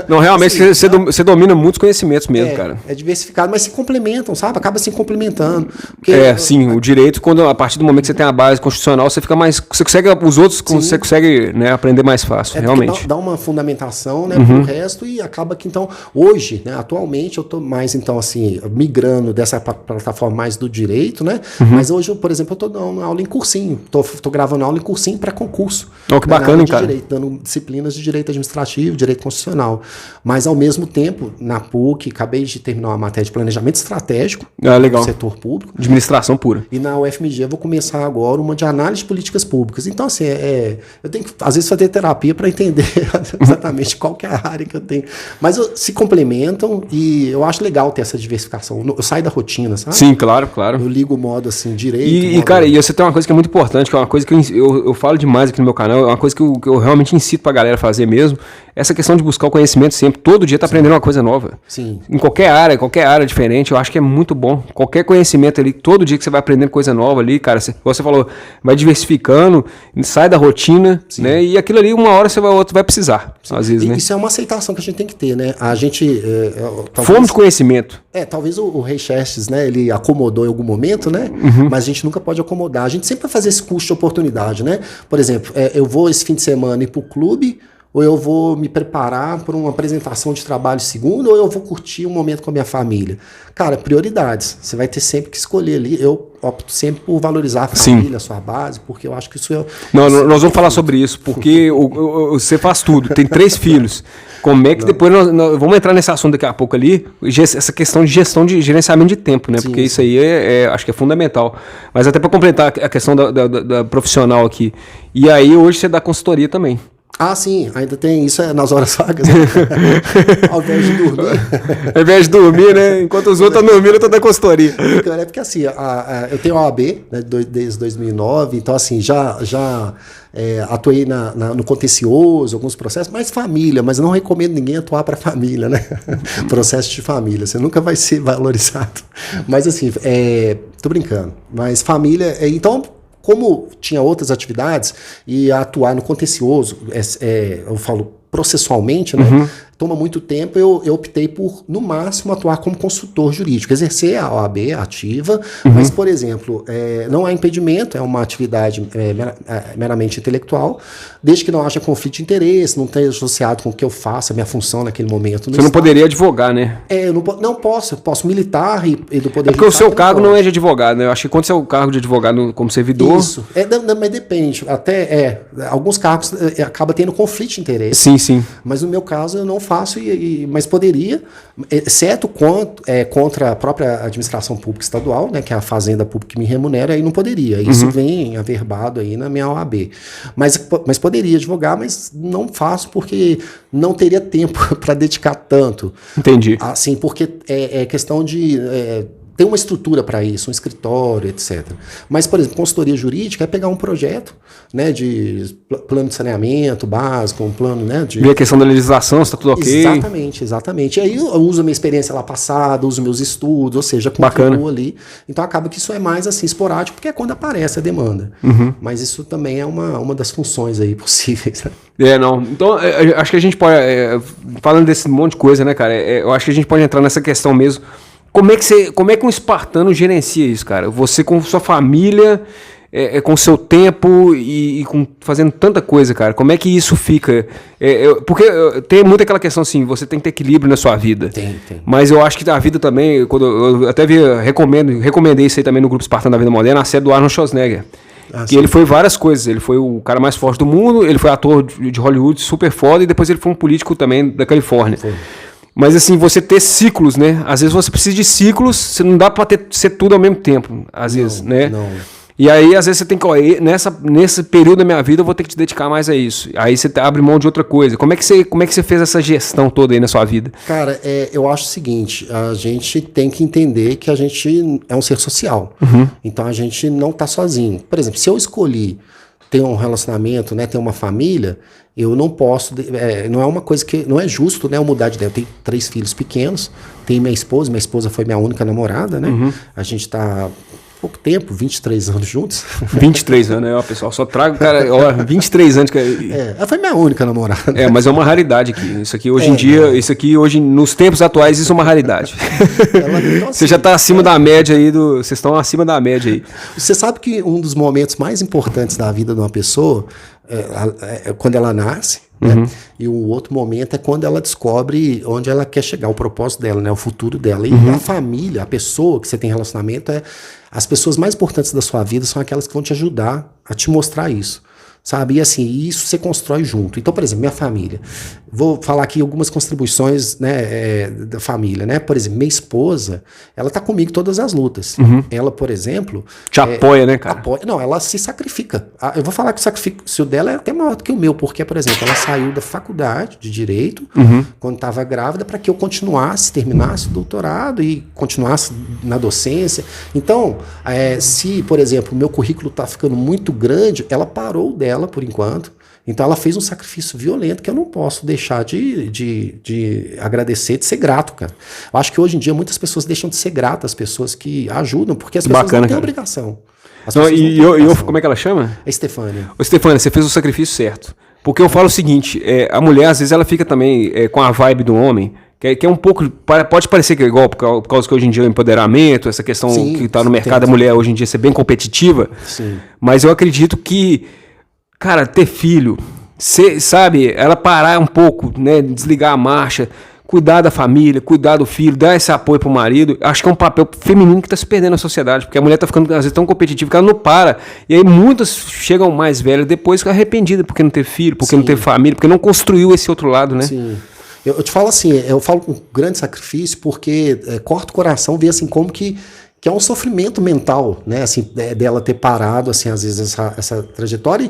Não, realmente assim, você domina muitos conhecimentos mesmo, cara. É diversificado, mas se complementam, sabe? Acaba se complementando. Porque, sim, o direito, a partir do momento que você tem a base constitucional, você fica mais... Você consegue, os outros, você consegue, né, aprender mais fácil, realmente. Dá uma fundamentação, né, pro resto, e acaba que, então, hoje, né, atualmente, eu tô mais, então, assim, migrando dessa plataforma forma mais do direito, né? Mas hoje, por exemplo, eu tô dando aula em cursinho, tô gravando aula em cursinho para concurso. Oh, que bacana, de cara. Direito, dando disciplinas de direito administrativo, direito constitucional. Mas, ao mesmo tempo, na PUC, acabei de terminar uma matéria de planejamento estratégico legal. do setor público. Administração pura. E na UFMG eu vou começar agora uma de análise de políticas públicas. Então, assim, eu tenho que, às vezes, fazer terapia para entender exatamente qual que é a área que eu tenho. Mas se complementam e eu acho legal ter essa diversificação. Eu saio da rotina, sabe? Sim, claro. Eu ligo o modo, assim, direito. E cara, e você tem uma coisa que é muito importante, que é uma coisa que eu falo demais aqui no meu canal, é uma coisa que eu realmente incito pra galera fazer mesmo, essa questão de buscar o conhecimento sempre. Todo dia tá aprendendo uma coisa nova. Sim. Em qualquer área diferente, eu acho que é muito bom. Qualquer conhecimento ali, todo dia que você vai aprendendo coisa nova ali, cara, você falou, vai diversificando, sai da rotina, né? E aquilo ali, uma hora outro vai precisar, às vezes, né? Isso é uma aceitação que a gente tem que ter, né? A gente... Fome de conhecimento. Talvez o Ray Chestes, né, ele acomodou em algum momento, né? Mas a gente nunca pode acomodar. A gente sempre vai fazer esse custo de oportunidade, né? Por exemplo, eu vou esse fim de semana ir pro clube, ou eu vou me preparar para uma apresentação de trabalho segunda, ou eu vou curtir um momento com a minha família. Cara, prioridades. Você vai ter sempre que escolher ali. Eu opto sempre por valorizar a família, a sua base, porque eu acho que isso é... Nós vamos falar sobre isso, porque você faz tudo, tem 3 filhos. Como é que depois nós vamos entrar nesse assunto daqui a pouco ali, essa questão de gestão de gerenciamento de tempo, né? Sim, porque isso aí acho que é fundamental. Mas até para completar a questão da profissional aqui. E aí hoje você dá consultoria também. Ah, sim, ainda tem isso nas horas vagas. Ao invés de dormir. Ao invés de dormir, né? Enquanto os outros estão dormindo, eu tô dando consultoria. Então, porque assim, eu tenho a OAB, né, desde 2009, então assim, já atuei no contencioso, alguns processos, mas família, mas eu não recomendo ninguém atuar para família, né? Processo de família, você nunca vai ser valorizado. Mas assim, tô brincando, mas família, então... Como tinha outras atividades e atuar no contencioso, eu falo processualmente, né? Toma muito tempo, eu optei por, no máximo, atuar como consultor jurídico, exercer a OAB ativa, mas, por exemplo, não há impedimento, é uma atividade meramente intelectual, desde que não haja conflito de interesse, não esteja associado com o que eu faço, a minha função naquele momento. Você não poderia advogar, né? Eu não posso, eu posso militar e do poder. Porque o seu cargo não é de advogado, né? Eu acho que quando você é o cargo de advogado como servidor... Isso, mas depende, alguns cargos acaba tendo conflito de interesse. Sim, sim. Mas no meu caso eu não faço, mas poderia, exceto contra a própria administração pública estadual, né, que é a fazenda pública que me remunera, aí não poderia. Isso vem averbado aí na minha OAB. Mas poderia advogar, mas não faço porque não teria tempo para dedicar tanto. Entendi. Assim, porque é questão de... tem uma estrutura para isso, um escritório, etc. Mas, por exemplo, consultoria jurídica é pegar um projeto, né, de plano de saneamento básico, um plano, né, de... Ver a questão da legislação, se está tudo ok. Exatamente. E aí eu uso a minha experiência lá passada, uso meus estudos, ou seja, contribuo ali. Então acaba que isso é mais assim esporádico, porque é quando aparece a demanda. Mas isso também é uma das funções aí possíveis. Não. Então, acho que a gente pode, falando desse monte de coisa, né, cara, eu acho que a gente pode entrar nessa questão mesmo. Como é que um espartano gerencia isso, cara? Você com sua família, com seu tempo e fazendo tanta coisa, cara. Como é que isso fica? Porque tem muito aquela questão assim, você tem que ter equilíbrio na sua vida. Tem. Mas eu acho que a vida também, quando eu até recomendei isso aí também no Grupo Espartano da Vida Moderna, a série do Arnold Schwarzenegger. Que ele foi várias coisas. Ele foi o cara mais forte do mundo, ele foi ator de Hollywood super foda e depois ele foi um político também da Califórnia. Mas assim, você ter ciclos, né? Às vezes você precisa de ciclos, você não dá pra ser tudo ao mesmo tempo, às vezes, né? Não. E aí, às vezes, você tem que, nesse período da minha vida, eu vou ter que te dedicar mais a isso. Aí você abre mão de outra coisa. Como é que você fez essa gestão toda aí na sua vida? Cara, eu acho o seguinte, a gente tem que entender que a gente é um ser social. Então a gente não tá sozinho. Por exemplo, se eu escolhi ter um relacionamento, né, ter uma família, eu não posso, não é uma coisa que, não é justo, né, eu mudar de ideia. Eu tenho 3 filhos pequenos, tenho minha esposa foi minha única namorada, né, a gente tá pouco tempo, 23 anos juntos. 23 anos, né, pessoal, só trago, cara, 23 anos. Ela foi minha única namorada. Mas é uma raridade aqui, isso aqui hoje em dia, nos tempos atuais, isso é uma raridade. Você já tá acima da média aí, vocês estão acima da média aí. Você sabe que um dos momentos mais importantes da vida de uma pessoa quando ela nasce, né? E o outro momento é quando ela descobre onde ela quer chegar, o propósito dela, né? O futuro dela. E a família, a pessoa que você tem relacionamento, as pessoas mais importantes da sua vida são aquelas que vão te ajudar a te mostrar isso. Sabe? E assim, isso você constrói junto. Então, por exemplo, minha família. Vou falar aqui algumas contribuições, né, da família, né? Por exemplo, minha esposa, ela tá comigo em todas as lutas. Ela, por exemplo... Te apoia, né, cara? Não, ela se sacrifica. Eu vou falar que o sacrifício dela é até maior do que o meu, porque, por exemplo, ela saiu da faculdade de Direito, quando estava grávida, para que eu continuasse, terminasse o doutorado e continuasse na docência. Então, se, por exemplo, o meu currículo está ficando muito grande, ela parou dela por enquanto. Então ela fez um sacrifício violento que eu não posso deixar de agradecer, de ser grato, cara. Eu acho que hoje em dia muitas pessoas deixam de ser gratas às pessoas que ajudam, porque as pessoas não têm obrigação. Como é que ela chama? É Estefânia. Ô, Estefânia, você fez o sacrifício certo. Porque eu falo o seguinte, a mulher às vezes ela fica também com a vibe do homem, que é um pouco, pode parecer que é igual, por causa que hoje em dia é o empoderamento, essa questão que está no mercado da mulher hoje em dia ser bem competitiva. Sim. Mas eu acredito que, cara, ter filho, sabe, ela parar um pouco, né, desligar a marcha, cuidar da família, cuidar do filho, dar esse apoio pro marido, acho que é um papel feminino que está se perdendo na sociedade, porque a mulher está ficando, às vezes, tão competitiva que ela não para. E aí muitas chegam mais velhas depois arrependidas porque não teve filho, porque não teve família, porque não construiu esse outro lado, né? Sim. Eu te falo assim, eu falo com grande sacrifício porque corta o coração ver assim como que é um sofrimento mental, né, assim, dela ter parado, assim, às vezes essa trajetória,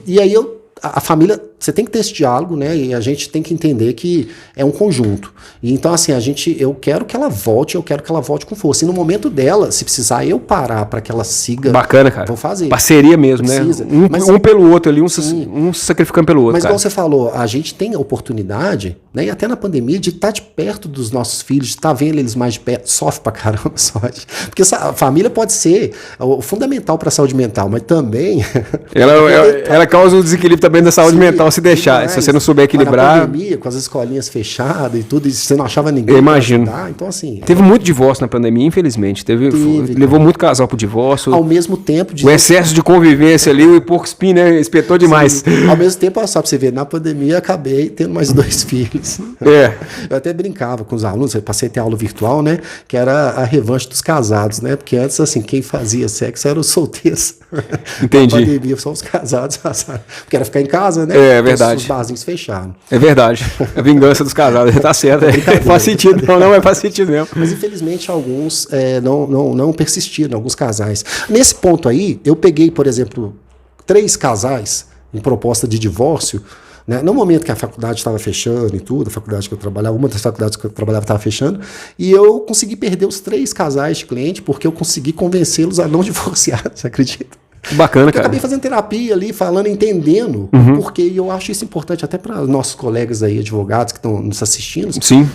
e aí a família, você tem que ter esse diálogo, né, e a gente tem que entender que é um conjunto. E então, assim, eu quero que ela volte, eu quero que ela volte com força. E no momento dela, se precisar eu parar para que ela siga... Bacana, cara. Vou fazer. Parceria mesmo, Precisa. Né? Um pelo outro ali, um se sacrificando pelo outro, Mas cara. igual você falou, a gente tem a oportunidade, né, e até na pandemia, de estar de perto dos nossos filhos, de estar vendo eles mais de perto, sofre pra caramba, sorte. Porque a família pode ser o fundamental para a saúde mental, mas também... ela causa um desequilíbrio também da saúde mental, se deixar. Demais. Se você não souber equilibrar... Na pandemia, com as escolinhas fechadas e tudo, e você não achava ninguém. Eu imagino. Ajudar, então, assim... Teve muito divórcio na pandemia, infelizmente. Levou muito casal pro divórcio. Ao mesmo tempo... O excesso de convivência ali, o porco espinho, né? Espetou demais. Sim. Ao mesmo tempo, só pra você ver, na pandemia eu acabei tendo mais 2 filhos. Eu até brincava com os alunos, eu passei a ter aula virtual, né? Que era a revanche dos casados, né? Porque antes, assim, quem fazia sexo eram os solteiros. Entendi. Na pandemia só os casados, porque era ficar em casa, né? É verdade. Os barzinhos fecharam. É verdade. A vingança dos casados, tá certo. Faz sentido, não faz sentido mesmo. Mas infelizmente alguns não persistiram, alguns casais. Nesse ponto aí, eu peguei, por exemplo, 3 casais em proposta de divórcio, né? No momento que a faculdade estava fechando e tudo, a faculdade que eu trabalhava, uma das faculdades que eu trabalhava estava fechando, e eu consegui perder os 3 casais de cliente porque eu consegui convencê-los a não divorciar, você acredita? Bacana, porque cara. Eu acabei fazendo terapia ali, falando, entendendo o porquê, e eu acho isso importante até para nossos colegas aí, advogados que estão nos assistindo. Sim.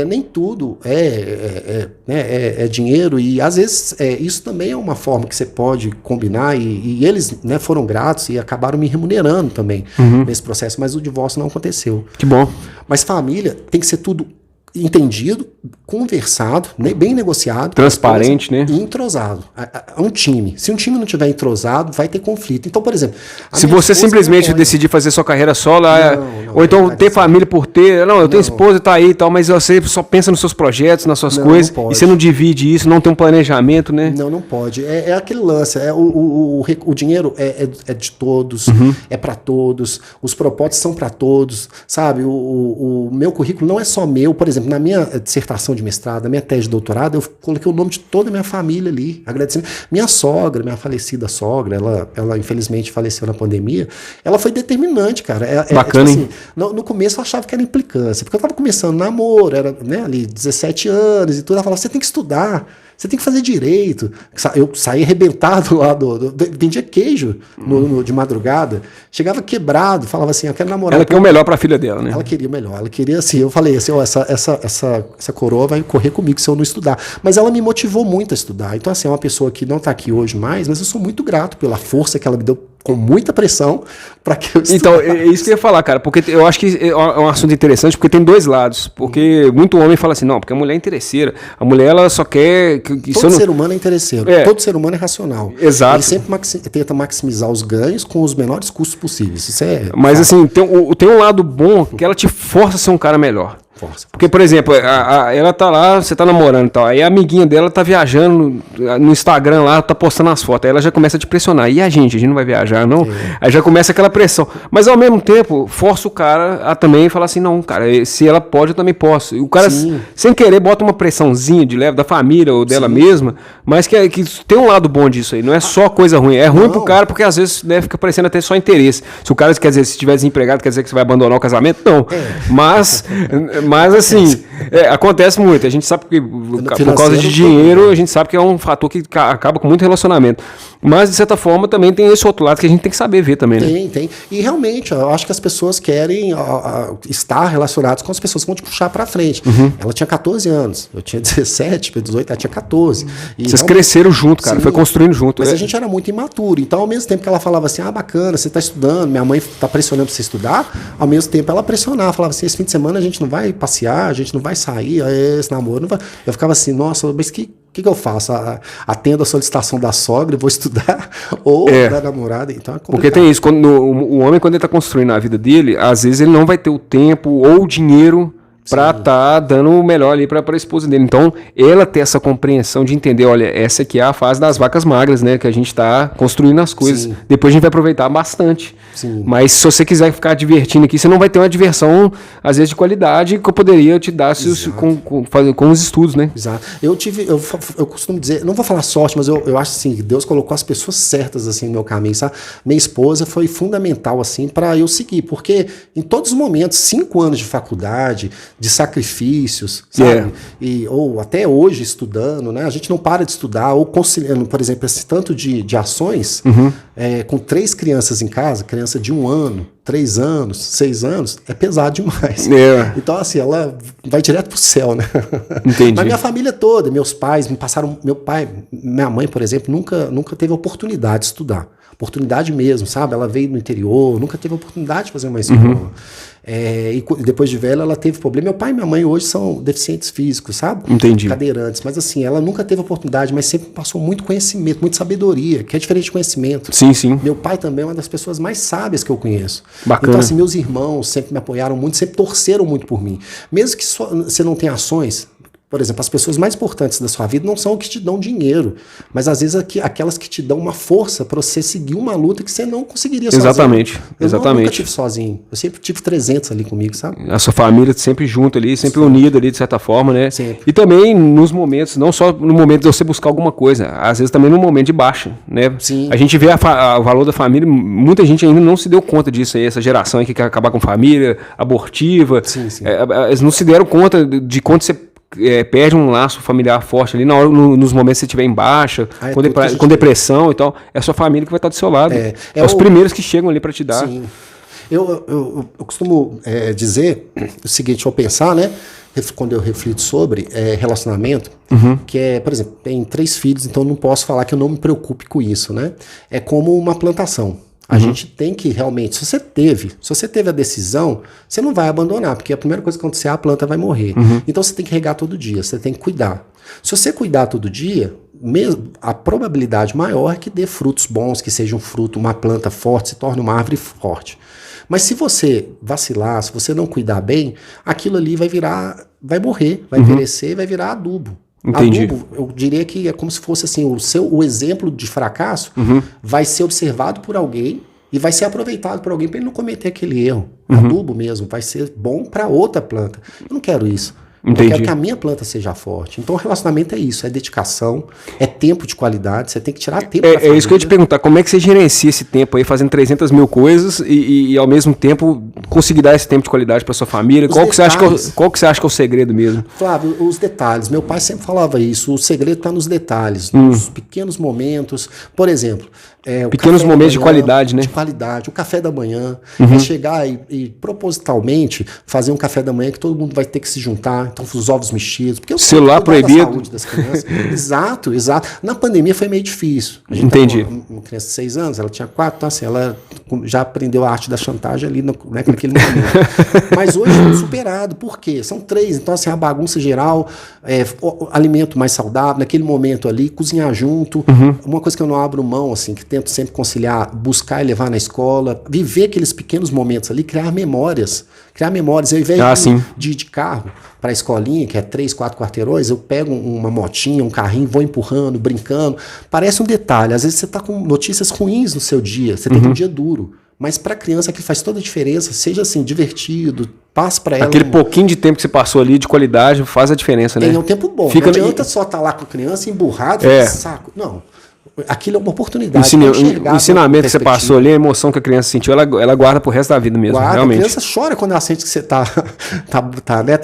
Nem tudo é dinheiro, e às vezes isso também é uma forma que você pode combinar, e eles, né, foram gratos e acabaram me remunerando também nesse processo, mas o divórcio não aconteceu. Que bom. Mas família tem que ser tudo entendido, conversado, né, bem negociado, transparente, né? E entrosado. É um time. Se um time não tiver entrosado, vai ter conflito. Então, por exemplo, se você simplesmente decidir fazer sua carreira solo, ou então ter família por ter, eu tenho esposa e tá aí e tal, mas você só pensa nos seus projetos, nas suas coisas, e você não divide isso, não tem um planejamento, né? Não pode. É aquele lance, o dinheiro é de todos, é para todos, os propósitos são para todos, sabe? O meu currículo não é só meu, por exemplo, na minha dissertação de mestrado, na minha tese de doutorado, eu coloquei o nome de toda a minha família ali, agradecendo. Minha sogra, minha falecida sogra, ela infelizmente faleceu na pandemia, ela foi determinante, cara. Bacana, tipo assim, no começo eu achava que era implicância, porque eu tava começando namoro, era, né, ali 17 anos e tudo, ela falava, você tem que estudar, você tem que fazer direito. Eu saí arrebentado lá vendia queijo de madrugada, chegava quebrado, falava assim, eu quero namorar. Ela quer o melhor pra filha dela, né? Ela queria o melhor, ela queria assim, eu falei assim, essa coroa vai correr comigo se eu não estudar. Mas ela me motivou muito a estudar. Então assim, é uma pessoa que não tá aqui hoje mais, mas eu sou muito grato pela força que ela me deu com muita pressão para que eu estudasse. Então, é isso que eu ia falar, cara, porque eu acho que é um assunto interessante, porque tem dois lados. Porque muito homem fala assim, não, porque a mulher é interesseira. A mulher, ela só quer... Todo ser humano é interesseiro. Todo ser humano é racional. Exato. Ele sempre tenta maximizar os ganhos com os menores custos possíveis. Isso é... Mas assim, tem um lado bom que ela te força a ser um cara melhor. Porque, por exemplo, ela tá lá, você tá namorando e tal, aí a amiguinha dela tá viajando no Instagram lá, tá postando as fotos, aí ela já começa a te pressionar. E a gente não vai viajar, não? Aí já começa aquela pressão. Mas ao mesmo tempo, força o cara a também falar assim, não, cara, se ela pode, eu também posso. E o cara, sem querer, bota uma pressãozinha de leve da família ou dela mesma, mas que tem um lado bom disso aí, não é só coisa ruim. É ruim pro cara, porque às vezes deve ficar parecendo até só interesse. Se o cara, quer dizer, se estiver desempregado, quer dizer que você vai abandonar o casamento? Não. Mas assim, acontece muito. A gente sabe que por causa de dinheiro, a gente sabe que é um fator que acaba com muito relacionamento. Mas, de certa forma, também tem esse outro lado que a gente tem que saber ver também, né? Tem. E realmente, eu acho que as pessoas querem estar relacionadas com as pessoas que vão te puxar pra frente. Ela tinha 14 anos, eu tinha 17, 18, ela tinha 14. E vocês cresceram junto, cara, foi construindo junto. Mas a gente era muito imaturo. Então, ao mesmo tempo que ela falava assim, bacana, você tá estudando, minha mãe tá pressionando pra você estudar, ao mesmo tempo ela pressionava, falava assim, esse fim de semana a gente não vai passear, a gente não vai sair, esse namoro não vai... Eu ficava assim, nossa, mas que eu faço? Atendo a solicitação da sogra e vou estudar? Ou da namorada? Então é complicado. Porque tem isso, o homem, quando ele está construindo a vida dele, às vezes ele não vai ter o tempo ou o dinheiro para estar dando o melhor ali para a esposa dele. Então, ela ter essa compreensão de entender, olha, essa aqui é a fase das vacas magras, né? Que a gente está construindo as coisas. Depois a gente vai aproveitar bastante. Mas se você quiser ficar divertindo aqui, você não vai ter uma diversão, às vezes, de qualidade que eu poderia te dar com os estudos, né? Exato. Eu costumo dizer, não vou falar sorte, mas eu acho assim, que Deus colocou as pessoas certas assim no meu caminho, sabe? Minha esposa foi fundamental assim para eu seguir, porque em todos os momentos, 5 anos de faculdade, de sacrifícios, sabe? Ou até hoje estudando, né? A gente não para de estudar, ou conciliando, por exemplo, esse tanto de ações, com 3 crianças em casa, criança de 1 ano, 3 anos, 6 anos, é pesado demais. Então, assim, ela vai direto pro céu, né? Entendi. Mas minha família toda, meus pais me passaram, minha mãe, por exemplo, nunca teve oportunidade de estudar. Oportunidade mesmo, sabe? Ela veio no interior, nunca teve oportunidade de fazer uma escola. E depois de velha ela teve problema. Meu pai e minha mãe hoje são deficientes físicos, sabe? Entendi. Cadeirantes. Mas assim, ela nunca teve oportunidade, mas sempre passou muito conhecimento, muita sabedoria, que é diferente de conhecimento. Sim. Meu pai também é uma das pessoas mais sábias que eu conheço. Bacana. Então assim, meus irmãos sempre me apoiaram muito, sempre torceram muito por mim. Mesmo que você não tenha ações... Por exemplo, as pessoas mais importantes da sua vida não são que te dão dinheiro, mas às vezes aquelas que te dão uma força para você seguir uma luta que você não conseguiria sozinho. Exatamente. Eu nunca tive sozinho. Eu sempre tive 300 ali comigo, sabe? A sua família sempre junto ali, sempre unida ali de certa forma, né? Sempre. E também nos momentos, não só no momento de você buscar alguma coisa, às vezes também no momento de baixa, né? Sim. A gente vê o valor da família, muita gente ainda não se deu conta disso aí, essa geração aí que quer acabar com família, abortiva. Sim. Eles não se deram conta de quanto você perde um laço familiar forte ali na hora, nos momentos que você estiver em baixa, com depressão e tal. É a sua família que vai estar do seu lado. É os primeiros que chegam ali para te dar. Sim. Eu costumo dizer o seguinte, ao pensar, né? Quando eu reflito sobre relacionamento, que é, por exemplo, tem 3 filhos, então não posso falar que eu não me preocupe com isso, né? É como uma plantação. A gente tem que realmente, se você teve a decisão, você não vai abandonar, porque a primeira coisa que acontecer, a planta vai morrer. Então você tem que regar todo dia, você tem que cuidar. Se você cuidar todo dia, a probabilidade maior é que dê frutos bons, que seja um fruto, uma planta forte, se torne uma árvore forte. Mas se você vacilar, se você não cuidar bem, aquilo ali vai morrer, vai perecer, vai virar adubo. Entendi. Adubo, eu diria que é como se fosse assim, o exemplo de fracasso vai ser observado por alguém e vai ser aproveitado por alguém para ele não cometer aquele erro. Adubo mesmo, vai ser bom para outra planta. Eu não quero isso. Entendi. Eu quero que a minha planta seja forte. Então, o relacionamento é isso, é dedicação, é tempo de qualidade, você tem que tirar tempo pra É isso que eu ia te perguntar, como é que você gerencia esse tempo aí, fazendo 300 mil coisas e ao mesmo tempo conseguir dar esse tempo de qualidade para sua família? Qual que você acha que é o segredo mesmo? Flávio, os detalhes. Meu pai sempre falava isso, o segredo está nos detalhes, nos pequenos momentos. Por exemplo, Pequenos momentos de qualidade, né? De qualidade. O café da manhã. É chegar e propositalmente fazer um café da manhã que todo mundo vai ter que se juntar. Então, os ovos mexidos. Porque celular proibido. Da saúde das crianças. Exato, exato. Na pandemia foi meio difícil. A gente Entendi. Uma criança de 6 anos, ela tinha 4, então assim, ela já aprendeu a arte da chantagem ali naquele momento. Mas hoje é superado. Por quê? São 3. Então, assim, a bagunça geral, o alimento mais saudável, naquele momento ali, cozinhar junto. Uma coisa que eu não abro mão, assim, que tento sempre conciliar, buscar e levar na escola, viver aqueles pequenos momentos ali, criar memórias. Ao invés de ir de carro para a escolinha, que é 3, 4 quarteirões, eu pego uma motinha, um carrinho, vou empurrando, brincando. Parece um detalhe. Às vezes você está com notícias ruins no seu dia, você tem um dia duro. Mas para a criança que faz toda a diferença, seja assim, divertido, passe para ela. Aquele pouquinho de tempo que você passou ali de qualidade faz a diferença, né? É um tempo bom. Não adianta só estar lá com a criança emburrado, saco. Não. Aquilo é uma oportunidade. O ensinamento que você passou ali, a emoção que a criança sentiu, ela guarda pro resto da vida mesmo. Realmente. A criança chora quando ela sente que você tá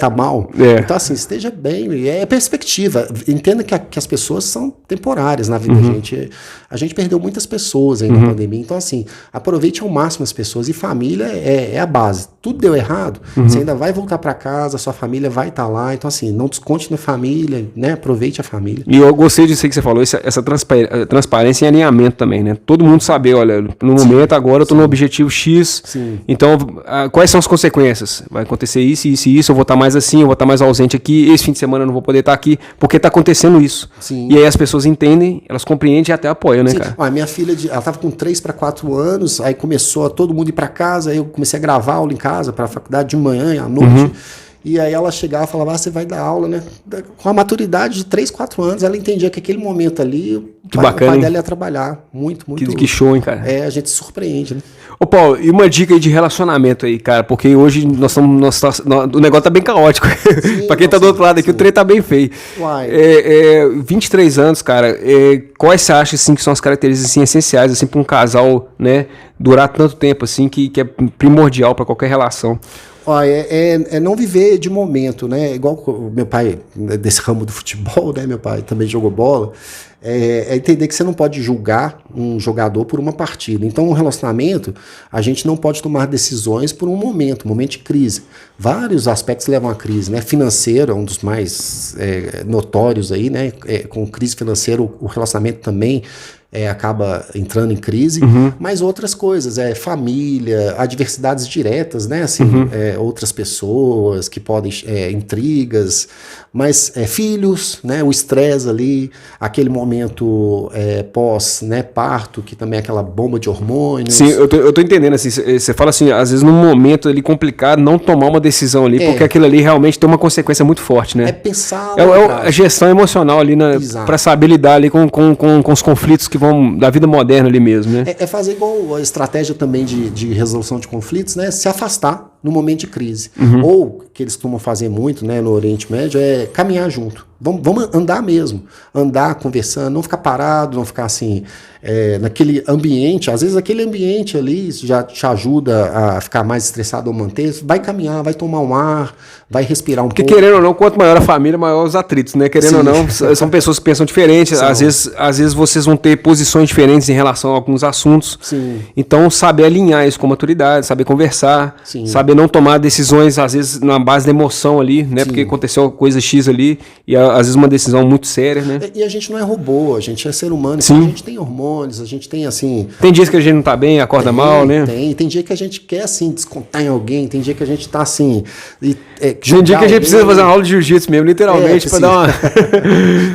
mal. Então, assim, esteja bem. É perspectiva. Entenda que as pessoas são temporárias na vida da gente. A gente perdeu muitas pessoas aí na pandemia. Então, assim, aproveite ao máximo as pessoas. E família é a base. Tudo deu errado, você ainda vai voltar para casa, sua família vai estar lá. Então, assim, não desconte na família, né? Aproveite a família. E eu gostei disso aí que você falou, essa transparência e alinhamento também, né? Todo mundo saber, olha, no momento agora eu tô no objetivo X, então quais são as consequências? Vai acontecer isso, isso e isso, eu vou estar mais assim, eu vou estar mais ausente aqui, esse fim de semana eu não vou poder estar aqui, porque tá acontecendo isso. E aí as pessoas entendem, elas compreendem e até apoiam, né, cara? A minha filha, ela tava com 3 para 4 anos, aí começou a todo mundo ir para casa, aí eu comecei a gravar aula em casa, para a faculdade de manhã e à noite. E aí ela chegava e falava, você vai dar aula, né? Com a maturidade de 3, 4 anos, ela entendia que aquele momento ali, o pai dela ia trabalhar. Muito. Que show, hein, cara? A gente se surpreende, né? Ô, Paulo, e uma dica aí de relacionamento aí, cara, porque hoje o negócio tá bem caótico. Pra quem tá do outro lado aqui, o trem tá bem feio. 23 anos, cara, quais você acha, assim, que são as características assim, essenciais, assim, pra um casal, né, durar tanto tempo, assim, que é primordial pra qualquer relação? É não viver de momento, né? Igual o meu pai, desse ramo do futebol, né? Meu pai também jogou bola. É entender que você não pode julgar um jogador por uma partida. Então, um relacionamento, a gente não pode tomar decisões por um momento de crise. Vários aspectos levam à crise, né? Financeiro é um dos mais notórios aí, né? Com crise financeira, o relacionamento também acaba entrando em crise, mas outras coisas, família, adversidades diretas, né, assim, outras pessoas que podem, intrigas, mas filhos, né, o estresse ali, aquele momento pós, né, parto, que também é aquela bomba de hormônios. Sim, eu tô entendendo, assim, você fala assim, às vezes num momento ali complicado, não tomar uma decisão ali, porque aquilo ali realmente tem uma consequência muito forte, né? Pensar... a gestão emocional ali, né, para saber lidar ali com os conflitos que vão da vida moderna ali mesmo, né? Fazer igual a estratégia também de resolução de conflitos, né? Se afastar no momento de crise. Ou, que eles costumam fazer muito, né, no Oriente Médio, caminhar junto. Vamos andar mesmo. Andar, conversando, não ficar parado, não ficar assim, naquele ambiente. Às vezes aquele ambiente ali já te ajuda a ficar mais estressado ou manter. Vai caminhar, vai tomar um ar, vai respirar um pouco. Porque querendo ou não, quanto maior a família, maior os atritos, né? Querendo ou não, são pessoas que pensam diferentes. Às vezes vocês vão ter posições diferentes em relação a alguns assuntos. Então, saber alinhar isso com maturidade, saber conversar, saber não tomar decisões, às vezes, na base da emoção ali, né? Porque aconteceu coisa X ali e às vezes uma decisão muito séria, né? E a gente não é robô, a gente é ser humano, então a gente tem hormônios, a gente tem assim... Tem dias que a gente não tá bem, acorda mal, né? Tem dia que a gente quer, assim, descontar em alguém, tem dia que a gente tá, assim... Tem dia que a gente precisa fazer uma aula de jiu-jitsu mesmo, literalmente, pra dar uma...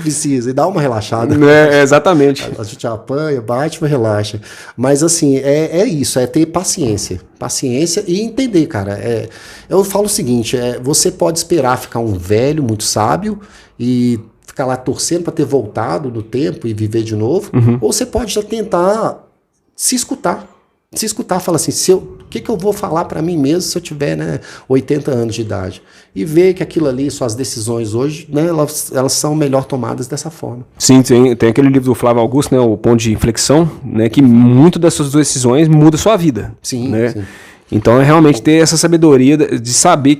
Precisa, e dar uma relaxada. Exatamente. A gente apanha, bate, mas relaxa. Mas, assim, é isso, é ter paciência. Paciência e entender, cara. Eu falo o seguinte, você pode esperar ficar um velho muito sábio e ficar lá torcendo para ter voltado no tempo e viver de novo, ou você pode já tentar se escutar. Se escutar, fala assim, o que eu vou falar para mim mesmo se eu tiver, né, 80 anos de idade? E ver que aquilo ali, suas decisões hoje, né, elas são melhor tomadas dessa forma. Sim, tem aquele livro do Flávio Augusto, né, o Ponto de Inflexão, né, que muito das suas decisões muda a sua vida. Sim, né? sim. Então é realmente ter essa sabedoria de saber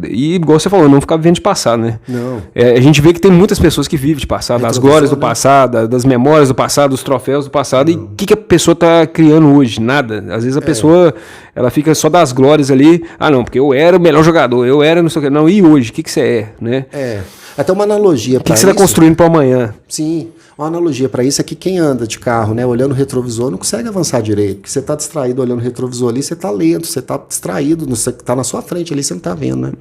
e igual você falou, não ficar vivendo de passado, né? Não. A gente vê que tem muitas pessoas que vivem de passado, das glórias do né? passado, das memórias do passado, dos troféus do passado. Não. E o que a pessoa tá criando hoje? Nada. Às vezes a pessoa, ela fica só das glórias ali. Ah, não, porque eu era o melhor jogador, eu era não sei o que. Não, e hoje? O que você é, né? Até uma analogia para isso. O que você está construindo para amanhã? Sim. Uma analogia para isso é que quem anda de carro, né, olhando o retrovisor, não consegue avançar direito. Porque você está distraído olhando o retrovisor ali, você está lento, você está distraído, você está na sua frente ali, você não está vendo, né?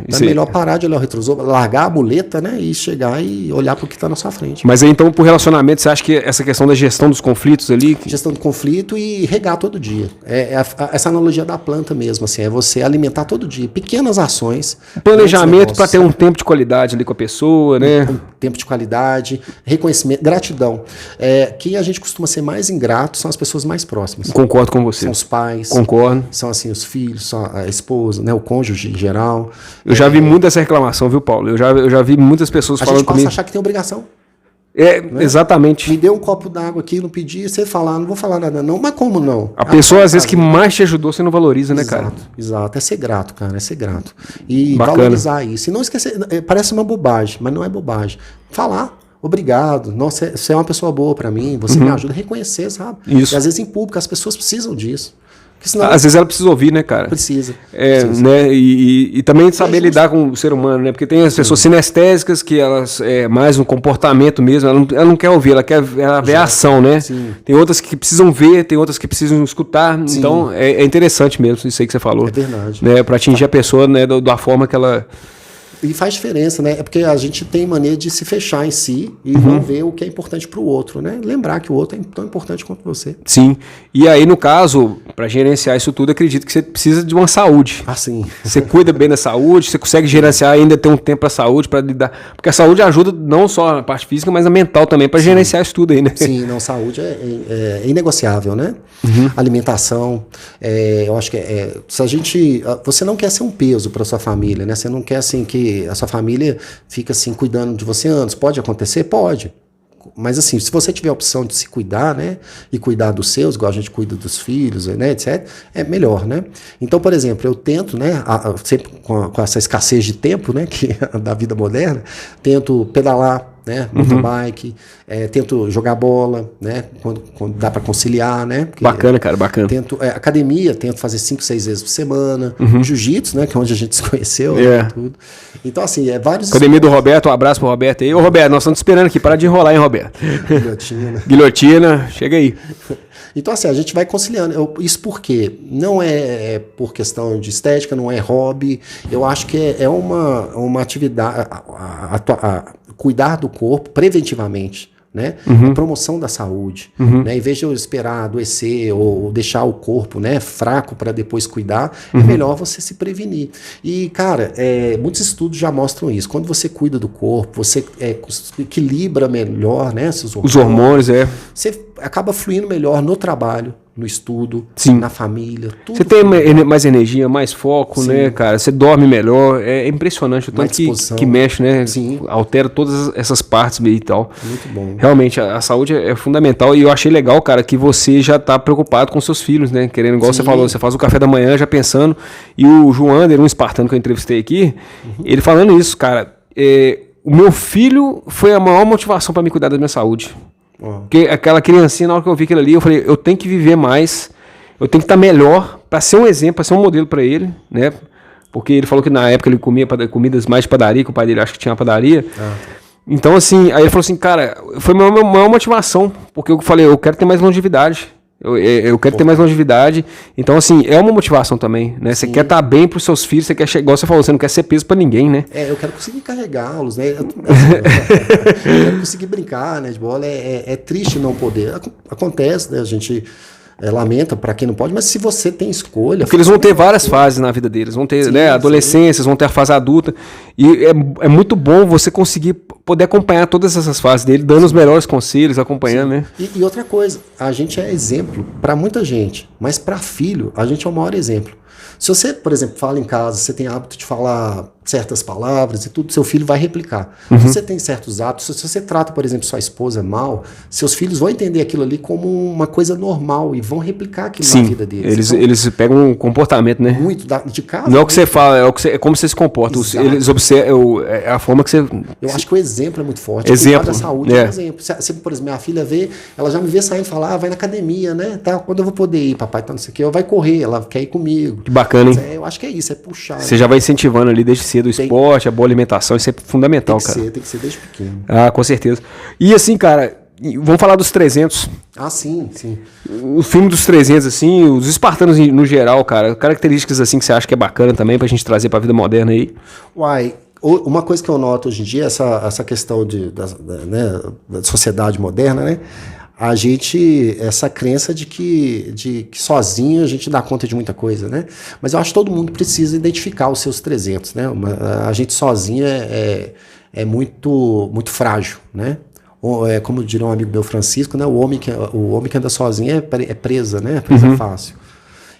Então é melhor parar de olhar o retrovisor, largar a muleta, né, e chegar e olhar para o que está na sua frente. Mas aí então, por relacionamento, você acha que essa questão da gestão dos conflitos ali... Gestão do conflito e regar todo dia. Essa analogia da planta mesmo, assim, é você alimentar todo dia, pequenas ações. Planejamento para ter um tempo de qualidade ali com a pessoa, né? Um tempo de qualidade, reconhecimento, gratidão. Quem a gente costuma ser mais ingrato são as pessoas mais próximas. Concordo com você. São os pais. Concordo. São assim os filhos, são a esposa, né, o cônjuge em geral. Eu já vi muita essa reclamação, viu, Paulo? Eu já vi muitas pessoas falando comigo. A gente passa a achar que tem obrigação. Né? Exatamente. Me deu um copo d'água aqui, não pedi, você falar, não vou falar nada não, mas como não? A pessoa às vezes que mais te ajudou, você não valoriza, né, cara? Exato, é ser grato, cara, é ser grato. E bacana. Valorizar isso. E não esquecer, parece uma bobagem, mas não é bobagem. Falar. Obrigado, nossa, você é uma pessoa boa pra mim, você me ajuda a reconhecer, sabe? Isso. E às vezes em público as pessoas precisam disso. Senão, às vezes ela precisa ouvir, né, cara? Precisa. Né? E também saber lidar com o ser humano, né? Porque tem as pessoas sinestésicas que elas mais um comportamento mesmo, ela não quer ouvir, ela quer ver a ação, né? Sim. Tem outras que precisam ver, tem outras que precisam escutar. Sim. Então é interessante mesmo isso aí que você falou. É verdade. Né? Para atingir a pessoa, né, da forma que ela... E faz diferença, né? É porque a gente tem mania de se fechar em si e não ver o que é importante para o outro, né? Lembrar que o outro é tão importante quanto você. Sim. E aí, no caso, para gerenciar isso tudo, acredito que você precisa de uma saúde. Ah, sim. Você cuida bem da saúde, você consegue gerenciar ainda ter um tempo para a saúde, para lidar. Porque a saúde ajuda não só na parte física, mas na mental também, para gerenciar isso tudo aí, né? Sim, não, saúde é inegociável, né? Alimentação, eu acho que se a gente... Você não quer ser um peso para sua família, né? Você não quer, assim, que a sua família fica assim cuidando de você anos. Pode acontecer? Pode. Mas assim, se você tiver a opção de se cuidar, né, e cuidar dos seus, igual a gente cuida dos filhos, né, etc., é melhor, né? Então, por exemplo, eu tento, né, sempre com essa escassez de tempo, né, que da vida moderna, tento pedalar, né, motorbike, tento jogar bola, né, quando dá para conciliar, né? Porque bacana, cara, bacana. Tento academia, tento fazer 5, 6 vezes por semana, jiu-jitsu, né, que é onde a gente se conheceu, né, tudo. Então, assim, vários... Academia do Roberto, um abraço pro Roberto aí. Ô, Roberto, nós estamos te esperando aqui, para de enrolar, hein, Roberto? Guilhotina, chega aí. Então, assim, a gente vai conciliando. Isso por quê? Não é por questão de estética, não é hobby. Eu acho que é uma atividade, cuidar do corpo preventivamente, né? A promoção da saúde, né? Em vez de eu esperar adoecer ou deixar o corpo, né, fraco para depois cuidar, é melhor você se prevenir. E, cara, muitos estudos já mostram isso. Quando você cuida do corpo, você equilibra melhor, né, os hormônios, você acaba fluindo melhor no trabalho, no estudo, sim, na família. Tudo você tem mais energia, mais foco, sim, né, cara? Você dorme melhor. É impressionante o tanto que mexe, né? Sim. Altera todas essas partes e tal. Muito bom. Realmente, a saúde é fundamental. E eu achei legal, cara, que você já tá preocupado com seus filhos, né? Querendo, igual, sim, você falou, você faz o café da manhã já pensando. E o Joander, um espartano que eu entrevistei aqui, ele falando isso, cara. O meu filho foi a maior motivação para me cuidar da minha saúde. Porque aquela criancinha, na hora que eu vi aquilo ali, eu falei, eu tenho que viver mais, eu tenho que estar melhor para ser um exemplo, para ser um modelo para ele, né? Porque ele falou que na época ele comia comidas mais de padaria, que o pai dele acho que tinha uma padaria. Então, assim, aí ele falou assim, cara, foi a maior motivação, porque eu falei, eu quero ter mais longevidade. Eu quero ter mais longevidade. Então, assim, é uma motivação também, né? Você quer estar bem para os seus filhos, você quer chegar, igual você falou, você não quer ser peso para ninguém, né? Eu quero conseguir carregá-los, né? Eu quero conseguir brincar, né, de bola. É triste não poder. Acontece, né? A gente lamenta para quem não pode, mas se você tem escolha... Porque eles vão ter várias fases na vida deles. Vão ter, sim, né, adolescências, vão ter a fase adulta. E é muito bom você conseguir poder acompanhar todas essas fases dele, dando os melhores conselhos, acompanhando, né? E outra coisa, a gente é exemplo para muita gente, mas para filho, a gente é o maior exemplo. Se você, por exemplo, fala em casa, você tem hábito de falar certas palavras e tudo, seu filho vai replicar. Se você tem certos hábitos, se você trata, por exemplo, sua esposa mal, seus filhos vão entender aquilo ali como uma coisa normal e vão replicar aquilo na vida deles. Eles pegam um comportamento, né? Muito de casa. Não é o que você fala, é como você se comporta. Eles observam, é a forma que você... Eu acho que o exemplo é muito forte. Exemplo. Da saúde é um exemplo. Se, por exemplo, minha filha vê, ela já me vê saindo e fala, vai na academia, né? Tá, quando eu vou poder ir, papai tá não sei o que, ela vai correr, ela quer ir comigo. Que bacana, hein? Eu acho que é isso, é puxar. Você já vai incentivando ali desde cedo o esporte, a boa alimentação, isso é fundamental, cara. Tem que ser desde pequeno. Ah, com certeza. E assim, cara, vamos falar dos 300. Ah, sim. O filme dos 300, assim, os espartanos no geral, cara, características assim que você acha que é bacana também pra gente trazer pra vida moderna aí. Uai, uma coisa que eu noto hoje em dia, essa questão da sociedade moderna, né? Essa crença de que sozinho a gente dá conta de muita coisa, né? Mas eu acho que todo mundo precisa identificar os seus 300, né? A gente sozinho é muito, muito frágil, né? Como diria um amigo meu, Francisco, né? O homem que anda sozinho é presa, né? Presa fácil.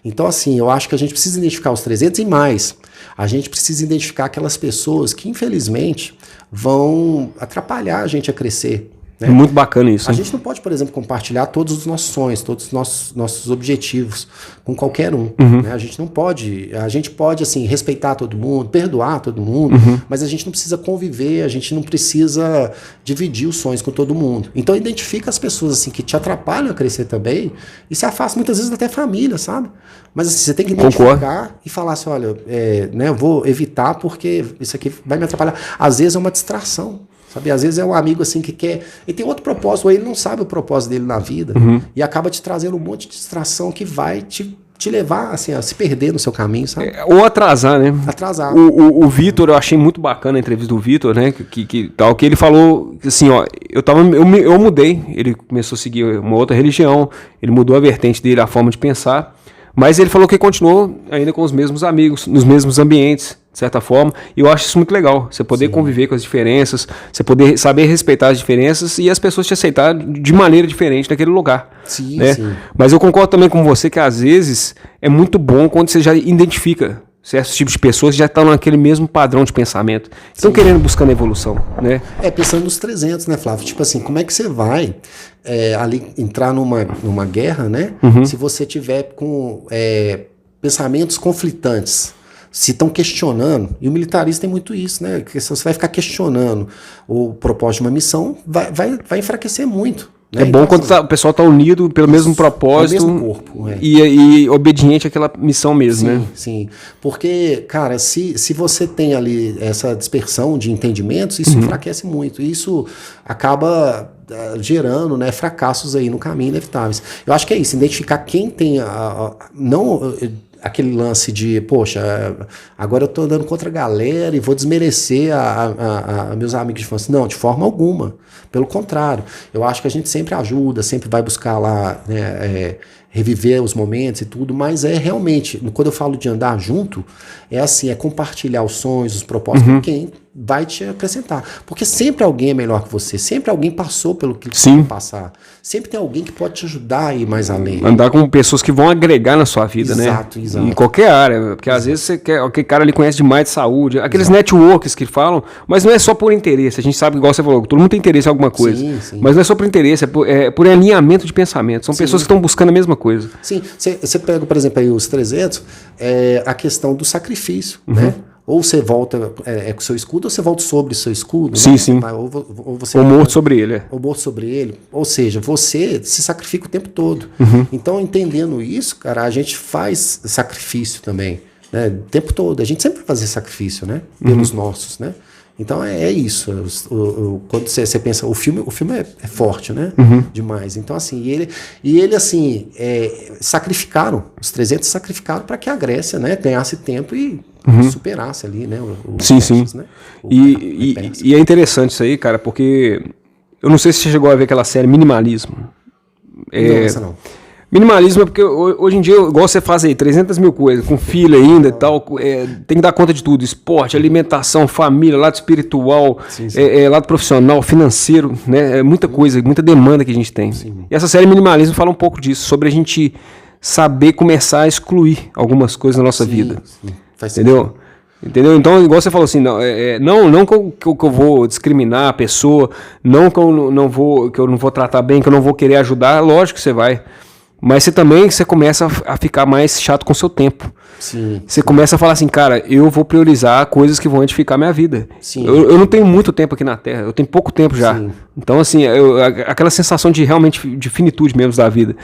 Então, assim, eu acho que a gente precisa identificar os 300 e mais. A gente precisa identificar aquelas pessoas que, infelizmente, vão atrapalhar a gente a crescer. É muito bacana isso. A gente não pode, por exemplo, compartilhar todos os nossos sonhos, todos os nossos objetivos com qualquer um. Né? A gente não pode. A gente pode, assim, respeitar todo mundo, perdoar todo mundo, mas a gente não precisa conviver, a gente não precisa dividir os sonhos com todo mundo. Então, identifica as pessoas assim que te atrapalham a crescer também e se afasta muitas vezes até família, sabe? Mas assim, você tem que identificar e falar assim, olha, eu vou evitar porque isso aqui vai me atrapalhar. Às vezes é uma distração. Sabe? Às vezes é um amigo assim que quer... Ele tem outro propósito, ou ele não sabe o propósito dele na vida e acaba te trazendo um monte de distração que vai te levar assim, a se perder no seu caminho, sabe? Ou atrasar, né? Atrasar. O Vitor, eu achei muito bacana a entrevista do Vitor, né? Que ele falou assim, ó, eu mudei, ele começou a seguir uma outra religião, ele mudou a vertente dele, a forma de pensar, mas ele falou que continuou ainda com os mesmos amigos, nos mesmos ambientes, de certa forma, e eu acho isso muito legal, você poder conviver com as diferenças, você poder saber respeitar as diferenças e as pessoas te aceitar de maneira diferente naquele lugar. Sim, né? sim. Mas eu concordo também com você que às vezes é muito bom quando você já identifica certos tipos de pessoas que já estão naquele mesmo padrão de pensamento, estão querendo, buscando evolução, né? Pensando nos 300, né, Flávio? Tipo assim, como é que você vai ali entrar numa guerra, né? Se você tiver com pensamentos conflitantes, se estão questionando, e o militarista tem muito isso, né? Que se você vai ficar questionando o propósito de uma missão, vai enfraquecer muito. Né? É bom então, quando o pessoal está unido pelo mesmo propósito, mesmo corpo, e obediente àquela missão mesmo, né? Sim, porque, cara, se você tem ali essa dispersão de entendimentos, isso enfraquece muito, e isso acaba gerando, né, fracassos aí no caminho inevitáveis. Eu acho que é isso, identificar quem tem não aquele lance de, poxa, agora eu tô andando contra a galera e vou desmerecer a meus amigos de infância. Não, de forma alguma. Pelo contrário, eu acho que a gente sempre ajuda, sempre vai buscar lá, né, reviver os momentos e tudo, mas realmente, quando eu falo de andar junto, é compartilhar os sonhos, os propósitos com quem vai te acrescentar. Porque sempre alguém é melhor que você, sempre alguém passou pelo que você vai passar. Sempre tem alguém que pode te ajudar a ir mais além. Andar com pessoas que vão agregar na sua vida, exato, né? Exato. Em qualquer área, porque às vezes você quer, aquele cara ali conhece demais de saúde, aqueles networks que falam, mas não é só por interesse, a gente sabe, igual você falou, todo mundo tem interesse em alguma coisa, mas não é só por interesse, é por alinhamento de pensamento, são pessoas que estão buscando a mesma coisa. Sim, você pega, por exemplo, aí os 300, a questão do sacrifício, né? Ou você volta com o seu escudo, ou você volta sobre o seu escudo. Sim, né? sim. Ou você ou morto sobre ele. Ou morto sobre ele. Ou seja, você se sacrifica o tempo todo. Então, entendendo isso, cara, a gente faz sacrifício também, né? O tempo todo. A gente sempre vai fazer sacrifício, né? Pelos nossos, né? Então é isso. Quando você pensa, o filme é forte, né? Demais. Então, assim, e ele assim, sacrificaram, os 300 sacrificaram para que a Grécia, né, ganhasse tempo e superasse ali, né? Sim. Né? E é interessante isso aí, cara, porque eu não sei se você chegou a ver aquela série Minimalismo. Não, essa não. Minimalismo é porque hoje em dia, igual você faz aí, 300 mil coisas, com filho ainda e tal, tem que dar conta de tudo, esporte, alimentação, família, lado espiritual, lado profissional, financeiro, né? É muita coisa, muita demanda que a gente tem. Sim. E essa série Minimalismo fala um pouco disso, sobre a gente saber começar a excluir algumas coisas na nossa vida. Sim. Faz entendeu? sentido. Entendeu? Então, igual você falou assim, não que eu vou discriminar a pessoa, não que eu não vou tratar bem, que eu não vou querer ajudar, lógico que você vai. Mas você começa a ficar mais chato com o seu tempo. Sim. Você começa a falar assim, cara, eu vou priorizar coisas que vão edificar minha vida. Sim. Eu não tenho muito tempo aqui na Terra, eu tenho pouco tempo já. Sim. Então, assim, aquela sensação de realmente de finitude mesmo da vida.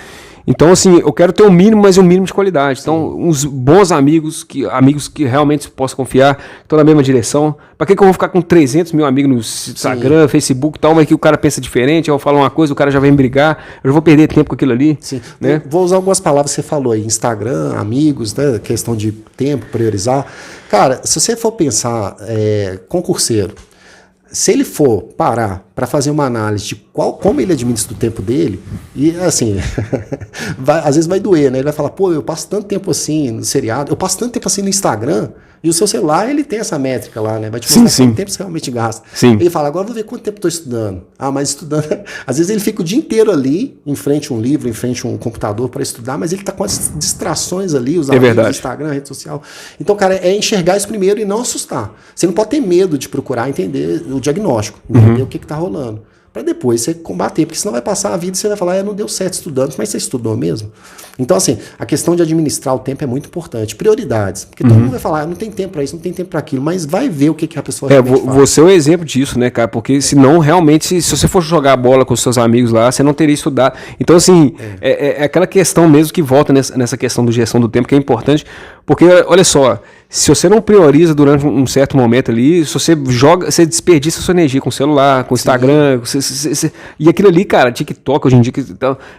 Então, assim, eu quero ter um mínimo, mas um mínimo de qualidade. Então, uns bons amigos que realmente possa confiar, que estão na mesma direção. Pra que eu vou ficar com 300 mil amigos no Instagram, Facebook e tal, mas que o cara pensa diferente, eu falo uma coisa, o cara já vem brigar, eu já vou perder tempo com aquilo ali. Sim. Né? Vou usar algumas palavras que você falou aí, Instagram, amigos, né, questão de tempo, priorizar. Cara, se você for pensar concurseiro, se ele for parar para fazer uma análise de como ele administra o tempo dele, e assim, às vezes vai doer, né? Ele vai falar, pô, eu passo tanto tempo assim no seriado, eu passo tanto tempo assim no Instagram, e o seu celular, ele tem essa métrica lá, né? Vai te mostrar quanto tempo você realmente gasta. Sim. Ele fala, agora eu vou ver quanto tempo eu estou estudando. Ah, mas estudando... Às vezes ele fica o dia inteiro ali, em frente a um livro, em frente a um computador para estudar, mas ele está com as distrações ali, os amigos, Instagram, rede social. Então, cara, é enxergar isso primeiro e não assustar. Você não pode ter medo de procurar entender o diagnóstico, entender o que está rolando. Para depois você combater, porque senão vai passar a vida e você vai falar, não deu certo estudando, mas você estudou mesmo? Então, assim, a questão de administrar o tempo é muito importante. Prioridades, porque todo mundo vai falar, não tem tempo para isso, não tem tempo para aquilo, mas vai ver o que a pessoa realmente faz. Você é o exemplo disso, né, cara? Porque senão, realmente, se você for jogar bola com os seus amigos lá, você não teria estudado. Então, assim, é aquela questão mesmo que volta nessa questão de gestão do tempo, que é importante, porque, olha só, se você não prioriza durante um certo momento ali, se você você desperdiça sua energia com o celular, com o Instagram, e aquilo ali, cara, TikTok hoje em dia,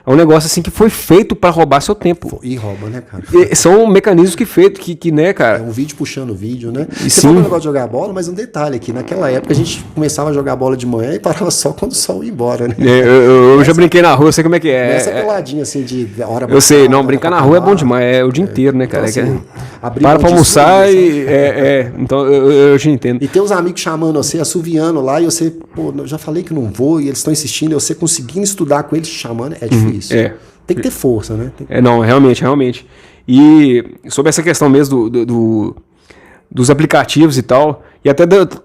é um negócio assim que foi feito para roubar seu tempo. E rouba, né, cara? São mecanismos que, né, cara? É um vídeo puxando o vídeo, né? Você falou um negócio de jogar bola, mas um detalhe aqui, naquela época a gente começava a jogar bola de manhã e parava só quando o sol ia embora, né? Eu já brinquei na rua, eu sei como é que é. Essa peladinha assim de hora. Eu sei, não, brincar na rua é bom demais, é o dia inteiro, né, cara? Então, assim, para pra almoçar então eu já entendo. E tem uns amigos chamando você, assoviando lá, e você, pô, eu já falei que não vou, e eles estão insistindo, e você conseguindo estudar com eles chamando, é difícil. Tem que ter força, né? Não, realmente. E sobre essa questão mesmo dos aplicativos e tal, e até dando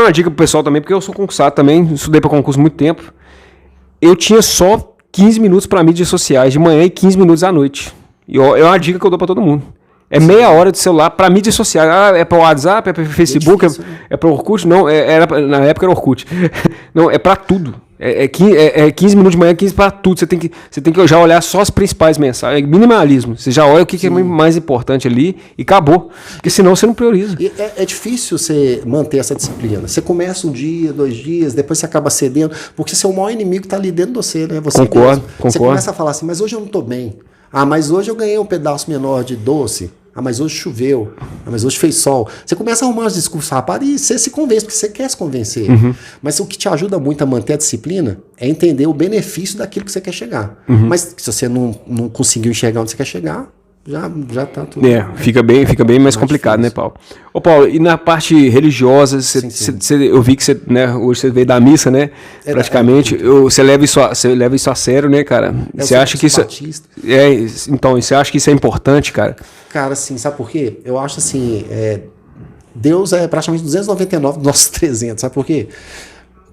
uma dica pro pessoal também, porque eu sou concursado também, estudei para concurso muito tempo, eu tinha só 15 minutos para mídias sociais de manhã e 15 minutos à noite. E é uma dica que eu dou para todo mundo. É meia hora de celular para mídias sociais. É para o WhatsApp, é para Facebook, é para o Orkut? Não, na época era Orkut. Não, é para tudo. 15 minutos de manhã, 15 para tudo. Você tem que já olhar só as principais mensagens. É minimalismo. Você já olha o que é mais importante ali e acabou. Porque senão você não prioriza. E é difícil você manter essa disciplina. Você começa um dia, 2 dias, depois você acaba cedendo, porque seu maior inimigo está ali dentro de você, né? Concordo. Você começa a falar assim, mas hoje eu não estou bem. Ah, mas hoje eu ganhei um pedaço menor de doce. Ah, mas hoje choveu. Ah, mas hoje fez sol. Você começa a arrumar os discursos, rapaz, e você se convence, porque você quer se convencer. Mas o que te ajuda muito a manter a disciplina é entender o benefício daquilo que você quer chegar. Mas se você não conseguiu enxergar onde você quer chegar, já tá tudo. Fica bem mais complicado, difícil. Né, Paulo? Ô, Paulo, e na parte religiosa, eu vi que você, né, hoje você veio da missa, né? Praticamente. Você leva isso a sério, né, cara? Você acha que isso. Então, você acha que isso é importante, cara? Cara, assim, sabe por quê? Eu acho assim, Deus é praticamente 299 dos nossos 300, sabe por quê?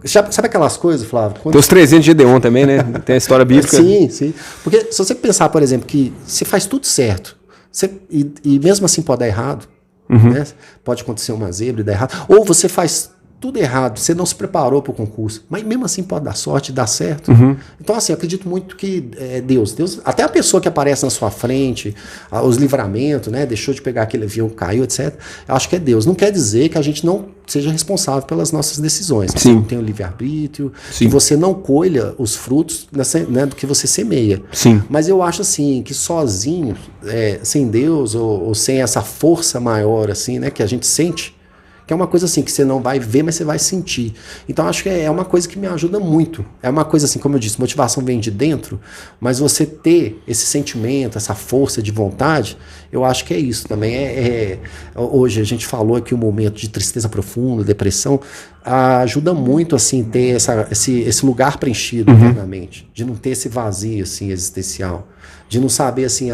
Sabe aquelas coisas, Flávio? Tem os 300 de Gedeon também, né? Tem a história bíblica. Sim. Porque se você pensar, por exemplo, que você faz tudo certo, e mesmo assim pode dar errado, né? Pode acontecer uma zebra e dar errado, ou você faz tudo errado, você não se preparou para o concurso, mas mesmo assim pode dar sorte, dar certo. Então, assim, eu acredito muito que Deus, até a pessoa que aparece na sua frente, os livramentos, né, deixou de pegar aquele avião, caiu, etc. Eu acho que é Deus. Não quer dizer que a gente não seja responsável pelas nossas decisões. Você não tem o livre-arbítrio, que você não colha os frutos do que você semeia. Mas eu acho, assim, que sozinho, sem Deus ou sem essa força maior, assim, né, que a gente sente, que é uma coisa assim, que você não vai ver, mas você vai sentir. Então, acho que é uma coisa que me ajuda muito. É uma coisa assim, como eu disse, motivação vem de dentro, mas você ter esse sentimento, essa força de vontade, eu acho que é isso também. Hoje a gente falou aqui um momento de tristeza profunda, depressão. ajuda muito, assim, ter esse lugar preenchido internamente, de não ter esse vazio, assim, existencial, de não saber, assim,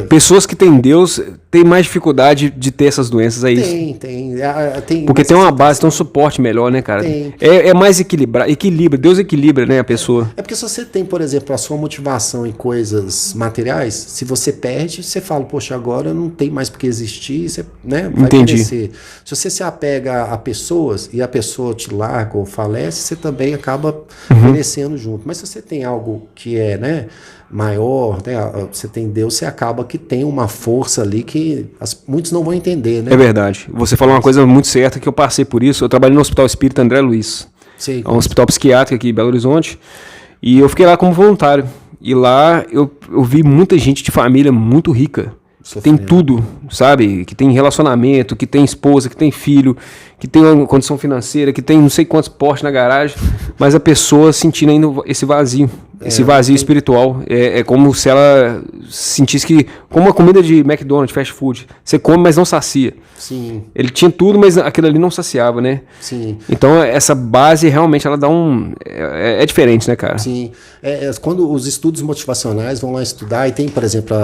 Pessoas que têm Deus têm mais dificuldade de ter essas doenças, é isso? Tem. Porque tem uma base, tem um suporte melhor, né, cara? É mais equilibra, Deus equilibra, né, a pessoa. É porque se você tem, por exemplo, a sua motivação em coisas materiais, se você perde, você fala, poxa, agora não tem mais por que existir, você, né, vai perecer. Se você se apega a pessoas e a pessoa te larga ou falece, você também acaba perecendo junto. Mas se você tem algo que é, né, maior, né, você tem Deus, você acaba que tem uma força ali que muitos não vão entender, né? É verdade. Você falou uma coisa muito certa, que eu passei por isso. Eu trabalhei no Hospital Espírita André Luiz. Sei, é um hospital psiquiátrico aqui em Belo Horizonte. E eu fiquei lá como voluntário. E lá eu vi muita gente de família muito rica. Que tem tudo, sabe? Que tem relacionamento, que tem esposa, que tem filho, que tem uma condição financeira, que tem não sei quantos Porsche na garagem, mas a pessoa sentindo ainda esse vazio, espiritual. É como se ela sentisse que, como uma comida de McDonald's, fast food, você come, mas não sacia. Sim. Ele tinha tudo, mas aquilo ali não saciava, né? Sim. Então essa base realmente ela dá é diferente, né, cara? Sim. Quando os estudos motivacionais vão lá estudar, e tem, por exemplo,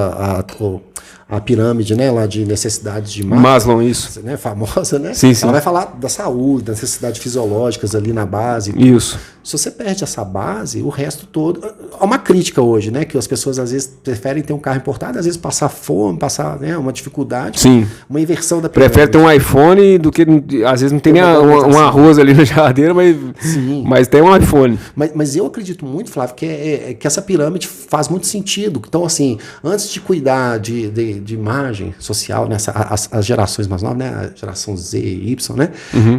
a pirâmide, né, lá de necessidades de Maslow, isso. Né, famosa, né? Sim, sim. Ela vai falar da saúde, das necessidades fisiológicas ali na base. Isso. Se você perde essa base, o resto todo... Há uma crítica hoje, né? Que as pessoas às vezes preferem ter um carro importado, às vezes passar fome, passar, né, uma dificuldade. Sim. Uma inversão da pirâmide. Prefere ter um iPhone do que... Às vezes não tem nem um arroz ali na geladeira, mas tem um iPhone. Mas eu acredito muito, Flávio, que essa pirâmide faz muito sentido. Então, assim, antes de cuidar de imagem social, né, as gerações mais novas, né, a geração Z e Y, né?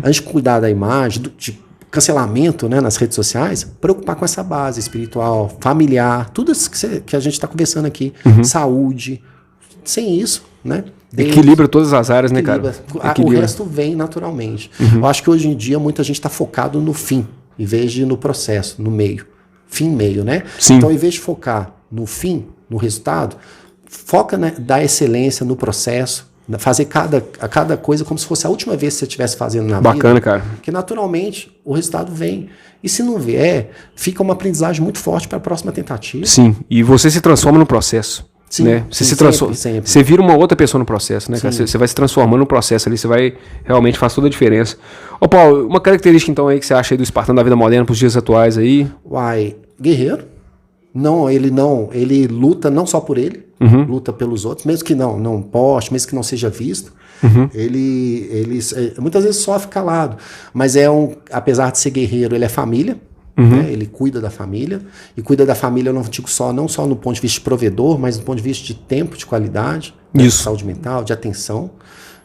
Antes de cuidar da imagem, de cancelamento, né, nas redes sociais, preocupar com essa base espiritual, familiar, tudo isso que a gente está conversando aqui, saúde. Sem isso, né? Equilibra todas as áreas, né, cara? O resto vem naturalmente. Eu acho que hoje em dia muita gente está focado no fim, em vez de no processo, no meio. Fim, meio, né? Sim. Então, em vez de focar no fim, no resultado, foca, né, da excelência no processo, fazer cada coisa como se fosse a última vez que você estivesse fazendo na vida. Bacana, cara. Que naturalmente o resultado vem. E se não vier, fica uma aprendizagem muito forte para a próxima tentativa. Sim, e você se transforma no processo. Sim, né? Você sim, se transforma, sempre. Você vira uma outra pessoa no processo, né, cara? Você vai se transformando no processo ali, você vai realmente faz toda a diferença. Ô Paulo, uma característica então aí que você acha aí do espartano da vida moderna para os dias atuais aí? Guerreiro. Ele luta não só por ele, luta pelos outros, mesmo que não poste, mesmo que não seja visto. Ele muitas vezes sofre calado, mas apesar de ser guerreiro, ele é família. Né? Ele cuida da família, e cuida da família, eu não digo não só no ponto de vista de provedor, mas no ponto de vista de tempo, de qualidade, né? De saúde mental, de atenção.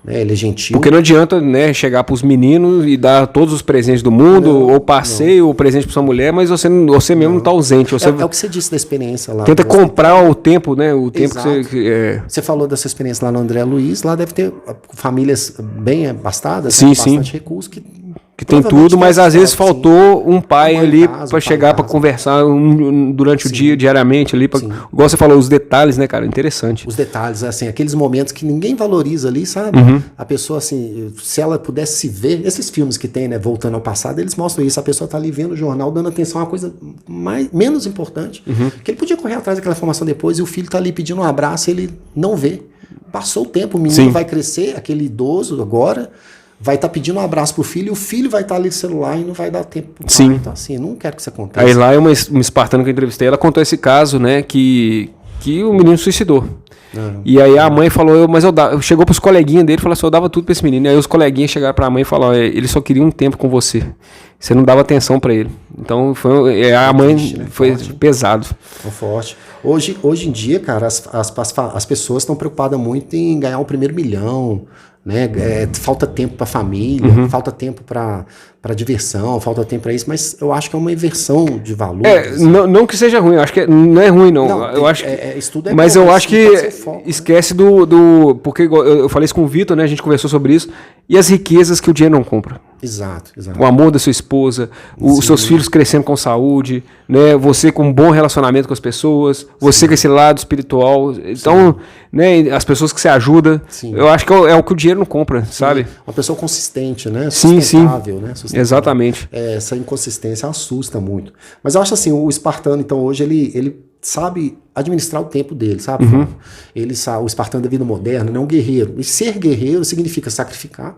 Né? Ele é gentil. Porque não adianta, né, chegar para os meninos e dar todos os presentes do mundo, ou passeio, ou presente para sua mulher, mas você mesmo não está ausente. Você é o que você disse da experiência lá. Tenta comprar o tempo, né? O tempo que você falou dessa experiência lá no André Luiz, lá deve ter famílias bem abastadas, sim, bastante recursos que tem tudo, mas às vezes faltou um pai ali para chegar, para conversar durante o dia, diariamente ali, igual você falou, os detalhes, né, cara, interessante. Os detalhes, assim, aqueles momentos que ninguém valoriza ali, sabe? A pessoa, assim, se ela pudesse se ver, esses filmes que tem, né, voltando ao passado, eles mostram isso, a pessoa tá ali vendo o jornal, dando atenção a uma coisa menos importante, que ele podia correr atrás daquela informação depois, e o filho tá ali pedindo um abraço, ele não vê. Passou o tempo, o menino vai crescer, aquele idoso agora vai estar pedindo um abraço pro filho, e o filho vai estar ali no celular e não vai dar tempo pro pai. Então, assim, não quero que isso aconteça. Aí lá uma espartana que eu entrevistei, ela contou esse caso, né, que o menino suicidou. E aí a mãe falou, chegou pros coleguinhas dele e falou assim, eu dava tudo pra esse menino. E aí os coleguinhas chegaram pra mãe e falaram, ele só queria um tempo com você. Você não dava atenção pra ele. Então a mãe foi forte, pesado. Forte. Hoje em dia, cara, as pessoas estão preocupadas muito em ganhar o primeiro milhão, né? Falta tempo para família, falta tempo para diversão, falta tempo para isso, mas eu acho que é uma inversão de valores. Não que seja ruim, eu acho que não é ruim, não. Eu acho que, estudo mas bom, eu acho que foco, esquece porque eu falei isso com o Vitor, né? A gente conversou sobre isso, e as riquezas que o dinheiro não compra. Exato. O amor da sua esposa, os seus filhos crescendo com saúde, né? Você com um bom relacionamento com as pessoas, você com esse lado espiritual. Então, né? As pessoas que você ajuda. Eu acho que é o que o dinheiro dinheiro não compra, sabe? Uma pessoa consistente, né? Sim, Sustentável, né? Sustentável. Exatamente. Essa inconsistência assusta muito. Mas eu acho assim, o espartano, então, hoje, ele sabe administrar o tempo dele, sabe? Ele sabe, o espartano da vida moderna, né? Um guerreiro. E ser guerreiro significa sacrificar,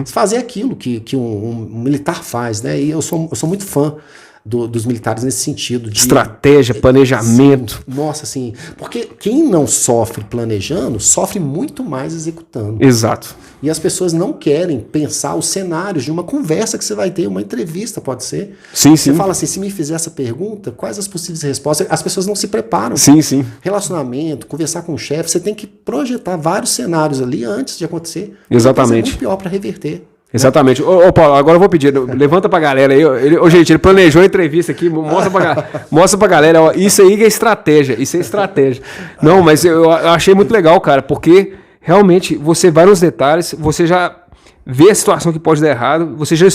fazer aquilo que um militar faz, né? E eu sou muito fã dos militares nesse sentido. De estratégia, planejamento. Nossa, assim, porque quem não sofre planejando, sofre muito mais executando. Exato. E as pessoas não querem pensar os cenários de uma conversa que você vai ter, uma entrevista, pode ser. Sim, Você sim. fala assim, se me fizer essa pergunta, quais as possíveis respostas? As pessoas não se preparam. Sim, sim. Relacionamento, conversar com o chefe, você tem que projetar vários cenários ali antes de acontecer. Exatamente. É muito pior para reverter. Exatamente. Ô, Paulo, agora eu vou pedir, levanta pra galera aí. Gente, ele planejou a entrevista aqui, mostra pra galera. Ó, isso aí que é estratégia, isso é estratégia. Não, mas eu achei muito legal, cara, porque realmente você vai nos detalhes, você já vê a situação que pode dar errado, você já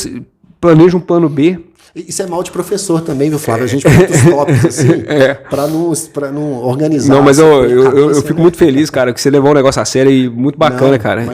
planeja um plano B. Isso é mal de professor também, viu, Flávio? A gente põe muitos tópicos assim, pra não organizar. Não, mas eu fico muito feliz, cara, que você levou um negócio a sério e muito bacana, cara.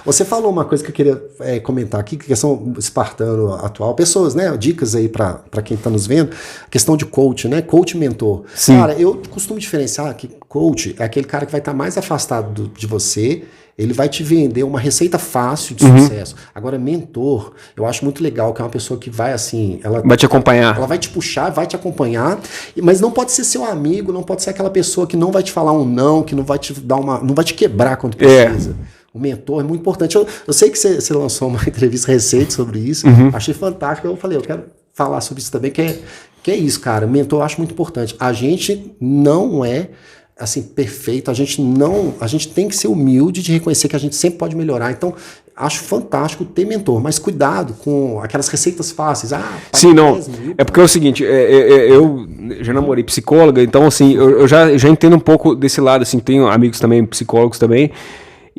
Você falou uma coisa que eu queria comentar aqui, que a questão espartano atual, pessoas, né, dicas aí pra quem tá nos vendo, a questão de coach, né, coach mentor. Sim. Cara, eu costumo diferenciar que coach é aquele cara que vai estar mais afastado de você. Ele vai te vender uma receita fácil de sucesso. Agora, mentor, eu acho muito legal, que é uma pessoa que vai assim... Ela vai te acompanhar. Ela vai te puxar, vai te acompanhar, mas não pode ser seu amigo, não pode ser aquela pessoa que não vai te falar um não, que não vai te dar não vai te quebrar quando precisa. O mentor é muito importante. Eu sei que você lançou uma entrevista recente sobre isso, achei fantástico. Eu falei, eu quero falar sobre isso também, que é isso, cara. Mentor eu acho muito importante. A gente não é... assim, perfeito, a gente tem que ser humilde de reconhecer que a gente sempre pode melhorar. Então, acho fantástico ter mentor, mas cuidado com aquelas receitas fáceis. Sim, não, é porque é o seguinte, eu já namorei psicóloga, então assim, eu já entendo um pouco desse lado, assim, tenho amigos também, psicólogos também.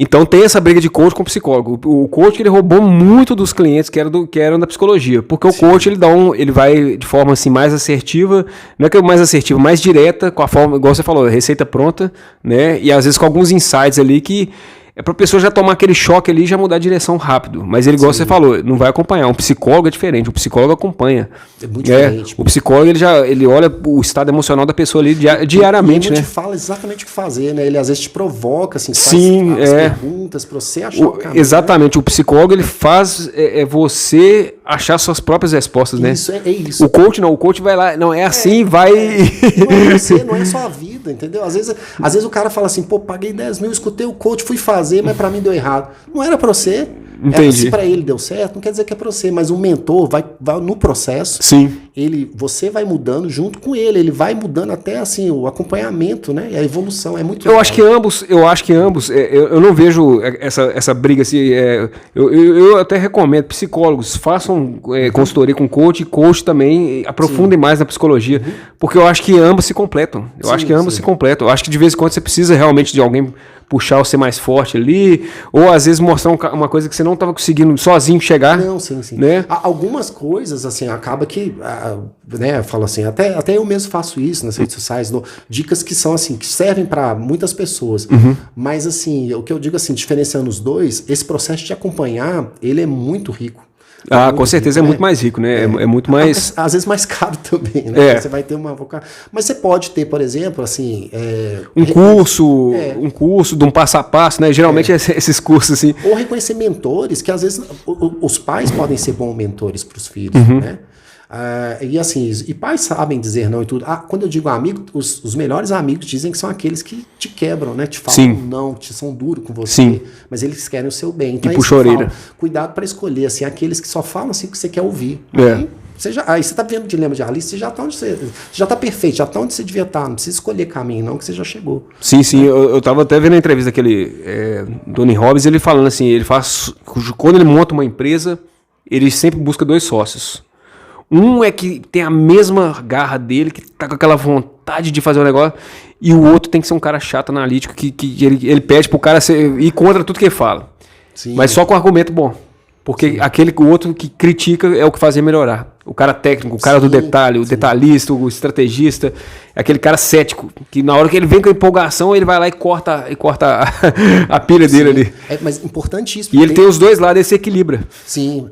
Então tem essa briga de coach com psicólogo. O coach, ele roubou muito dos clientes que eram da psicologia, porque o coach ele vai de forma assim mais assertiva, não é que é mais assertiva, mais direta, com a forma, igual você falou, receita pronta, né? E às vezes com alguns insights ali que é pra pessoa já tomar aquele choque ali e já mudar a direção rápido. Mas ele, igual você falou, não vai acompanhar. Um psicólogo é diferente, o psicólogo acompanha. É muito diferente. O psicólogo, ele olha o estado emocional da pessoa ali diariamente, ele né? Ele te fala exatamente o que fazer, né? Ele às vezes te provoca, assim, sim, faz perguntas pra você achar o caminho. Exatamente, né? O psicólogo, ele faz você achar suas próprias respostas, né? Isso, é isso. O coach não, o coach vai lá, não, é assim, vai... Não é você, não é só a vida, entendeu? Às vezes o cara fala assim, pô, paguei 10 mil, escutei o coach, fui fazer, mas pra mim deu errado. Não era pra você. Entendi. Se pra ele deu certo, não quer dizer que é pra você, mas o mentor vai no processo. Sim. Você vai mudando junto com ele vai mudando até assim o acompanhamento, né? E a evolução é muito eu acho que ambos, eu não vejo essa briga assim, eu até recomendo psicólogos façam consultoria com coach também aprofundem mais na psicologia, porque eu acho que ambos se completam. Eu acho que ambos se completam. Eu acho que de vez em quando você precisa realmente de alguém puxar você mais forte ali, ou às vezes mostrar uma coisa que você não estava conseguindo sozinho chegar. Não, sim. Né? Algumas coisas, assim, acaba que, né, eu falo assim, até eu mesmo faço isso nas redes sociais, dou dicas que são assim, que servem para muitas pessoas. Mas assim, o que eu digo assim, diferenciando os dois, esse processo de acompanhar, ele é muito rico. Com certeza rico, é muito mais rico, né? É muito mais... Às vezes mais caro também, né? Você vai ter uma vocação. Mas você pode ter, por exemplo, assim... um curso de um passo a passo, né? Geralmente esses cursos, assim... Ou reconhecer mentores, que às vezes os pais podem ser bons mentores para os filhos, né? E assim, e pais sabem dizer não e tudo. Quando eu digo amigo, os melhores amigos dizem que são aqueles que te quebram, né? Te falam não, que são duros com você, sim, mas eles querem o seu bem. Então, e puxa a orelha. Cuidado para escolher, assim, aqueles que só falam assim o que você quer ouvir. Aí você tá vendo o dilema de Alice, você já tá onde você já tá perfeito, já tá onde você devia estar, não precisa escolher caminho não, que você já chegou. Sim, eu tava até vendo a entrevista daquele Tony Robbins, ele falando assim, ele faz, quando ele monta uma empresa, ele sempre busca 2 sócios. Um é que tem a mesma garra dele, que tá com aquela vontade de fazer o negócio, e o outro tem que ser um cara chato, analítico, que ele pede pro cara ir contra tudo que ele fala. Sim. Mas só com argumento bom. Porque o outro que critica é o que faz ele melhorar. O cara técnico, o cara do detalhe, o detalhista, o estrategista, é aquele cara cético, que na hora que ele vem com a empolgação, ele vai lá e corta a pilha dele ali. Mas importantíssimo. E ele tem os dois lados, ele se equilibra. Sim.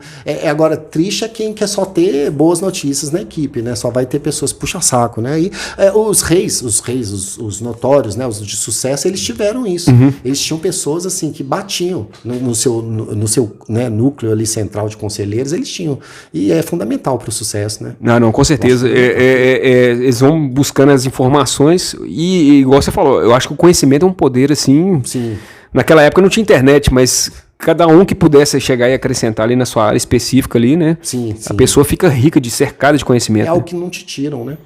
Agora, triste é quem quer só ter boas notícias na equipe, né? Só vai ter pessoas puxa-saco, né? E os notórios, né? Os de sucesso, eles tiveram isso. Eles tinham pessoas, assim, que batiam no seu né, núcleo ali central de conselheiros, eles tinham. E é fundamental para o sucesso, né? Não, com certeza. Eles vão buscando as informações e, igual você falou, eu acho que o conhecimento é um poder, assim... Sim. Naquela época não tinha internet, mas cada um que pudesse chegar e acrescentar ali na sua área específica ali, né? Sim. A pessoa fica rica, cercada de conhecimento. É algo que não te tiram, né?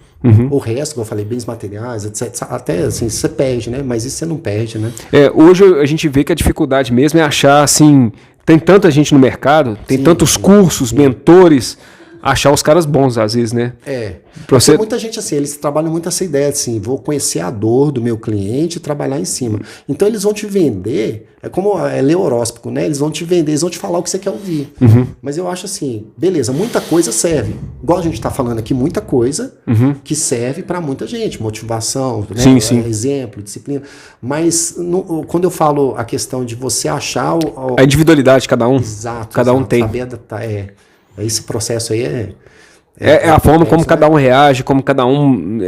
O resto, como eu falei, bens materiais, etc. Até assim, você perde, né? Mas isso você não perde, né? Hoje a gente vê que a dificuldade mesmo é achar, assim... Tem tanta gente no mercado, tem tantos cursos, mentores... Achar os caras bons, às vezes, né? Tem muita gente assim, eles trabalham muito essa ideia assim, vou conhecer a dor do meu cliente e trabalhar em cima. Então eles vão te vender, é como ler horóscopo, né? Eles vão te vender, eles vão te falar o que você quer ouvir. Mas eu acho assim, beleza, muita coisa serve. Igual a gente está falando aqui, muita coisa que serve para muita gente. Motivação, né? Sim. Exemplo, disciplina. Mas quando eu falo a questão de você achar... A individualidade de cada um. Exato. Cada um tem. Saber adaptar, esse processo aí é a forma como cada um reage, como cada um...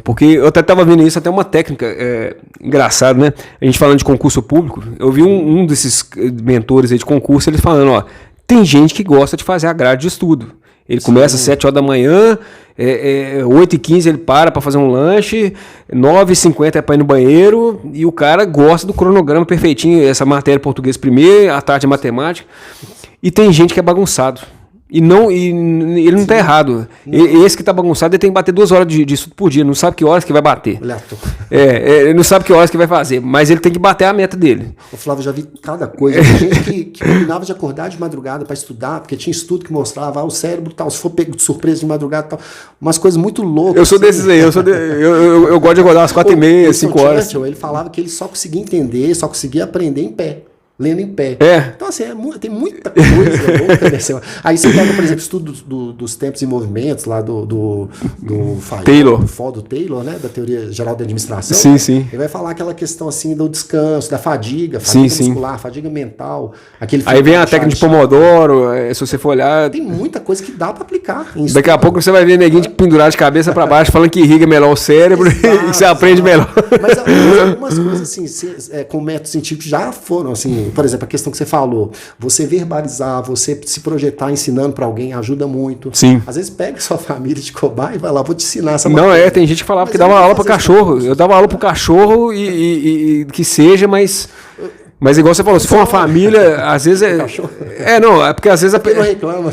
porque eu até estava vendo isso, até uma técnica engraçada, né? A gente falando de concurso público, eu vi um desses mentores aí de concurso, eles falando, ó, tem gente que gosta de fazer a grade de estudo. Ele começa às 7 horas da manhã, 8h15 ele para fazer um lanche, 9h50 é para ir no banheiro, e o cara gosta do cronograma perfeitinho, essa matéria português primeiro, à tarde é matemática. E tem gente que é bagunçado. E ele não está errado. Esse que está bagunçado, ele tem que bater 2 horas de estudo por dia. Não sabe que horas que vai bater. Ele não sabe que horas que vai fazer. Mas ele tem que bater a meta dele. O Flávio, já vi cada coisa. Tem gente que combinava de acordar de madrugada para estudar, porque tinha estudo que mostrava o cérebro tal, se for pego de surpresa de madrugada tal. Umas coisas muito loucas. Eu sou desses aí. Eu gosto de acordar às 4h30, 5 horas. Churchill, ele falava que ele só conseguia entender, só conseguia aprender em pé. Lendo em pé. Então, assim, tem muita coisa louca. Aí você pega, por exemplo, estudo dos tempos e movimentos lá do Taylor. Do Taylor, né? Da teoria geral da administração. Sim. Ele vai falar aquela questão assim do descanso, da fadiga muscular, fadiga mental. Aí vem a técnica de Pomodoro, se você for olhar... Tem muita coisa que dá para aplicar. Daqui a pouco você vai ver neguinho pendurar de cabeça para baixo, falando que irriga melhor o cérebro e que você aprende melhor. Mas algumas coisas assim, com método científico já foram assim... Por exemplo, a questão que você falou, você verbalizar, você se projetar ensinando para alguém ajuda muito. Sim. Às vezes pega sua família de cobaia e vai lá, vou te ensinar essa matéria. Tem gente que falava que dava aula para cachorro. Eu dava aula para cachorro e que seja, mas igual você falou, se for uma família, às vezes é porque às vezes a não reclama.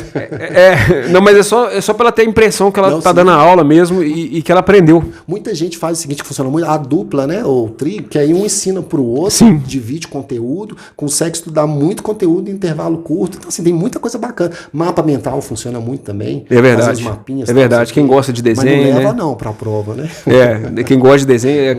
Não, mas é só para ela ter a impressão que ela tá dando a aula mesmo e que ela aprendeu. Muita gente faz o seguinte, que funciona muito, a dupla, né, ou trio, que aí um ensina pro outro, divide conteúdo, consegue estudar muito conteúdo em intervalo curto. Então, assim, tem muita coisa bacana. Mapa mental funciona muito também. É verdade. Mapinhas, é verdade. Quem gosta de desenho, mas não leva né? não pra prova, né? Quem gosta de desenho,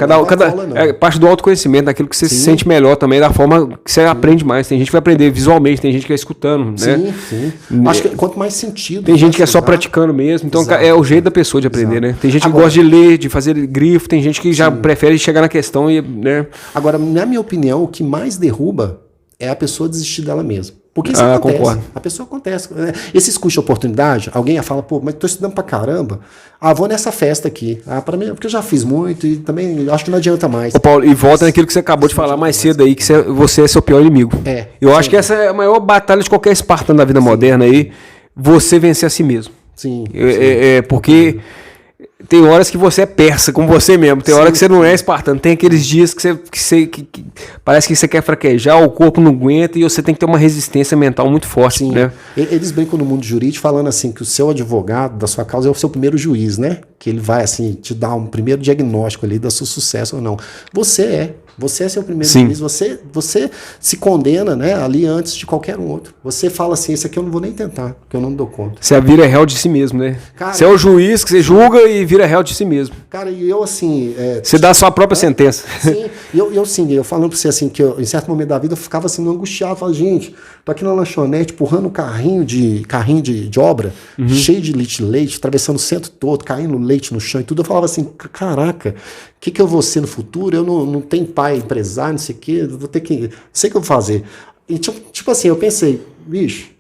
é parte do autoconhecimento, daquilo que você se sente melhor também, da forma que você aprende mais. Tem gente que vai aprender visualmente, tem gente que vai escutando, né? Sim. Acho que quanto mais sentido... Tem gente que é só praticando mesmo, então é o jeito da pessoa de aprender, né? Tem gente que gosta de ler, de fazer grifo, tem gente que já prefere chegar na questão e... né? Agora, na minha opinião, o que mais derruba é a pessoa desistir dela mesma. Porque isso acontece. Concordo. A pessoa acontece. Esses custos de oportunidade, alguém fala, pô, mas tô estudando pra caramba. Vou nessa festa aqui. Para mim, porque eu já fiz muito e também acho que não adianta mais. Ô Paulo, e volta naquilo que você acabou de falar mais cedo aí, que você é seu pior inimigo. Eu acho que essa é a maior batalha de qualquer espartano da vida moderna aí, você vencer a si mesmo. Sim. Porque... Tem horas que você é persa com você mesmo, tem hora que você não é espartano, tem aqueles dias que parece que você quer fraquejar, o corpo não aguenta e você tem que ter uma resistência mental muito forte. Né? Eles brincam no mundo jurídico falando assim que o seu advogado da sua causa é o seu primeiro juiz, né? Que ele vai assim te dar um primeiro diagnóstico ali do seu sucesso ou não. Você é. Você é seu primeiro-ministro, você se condena, né, ali antes de qualquer um outro. Você fala assim, esse aqui eu não vou nem tentar, porque eu não dou conta. Você vira réu de si mesmo, né? Cara, você é o juiz que você julga e vira réu de si mesmo. Cara, e eu assim... você dá a sua própria sentença. Sim, eu falando pra você assim, que em certo momento da vida eu ficava assim, angustiado, falava, gente, tô aqui na lanchonete, empurrando um carrinho de obra, cheio de leite, atravessando o centro todo, caindo leite no chão e tudo. Eu falava assim, caraca, o que eu vou ser no futuro? Eu não tenho pai empresário, não sei o quê, vou ter que... Não sei o que eu vou fazer. E tipo assim, eu pensei, bicho,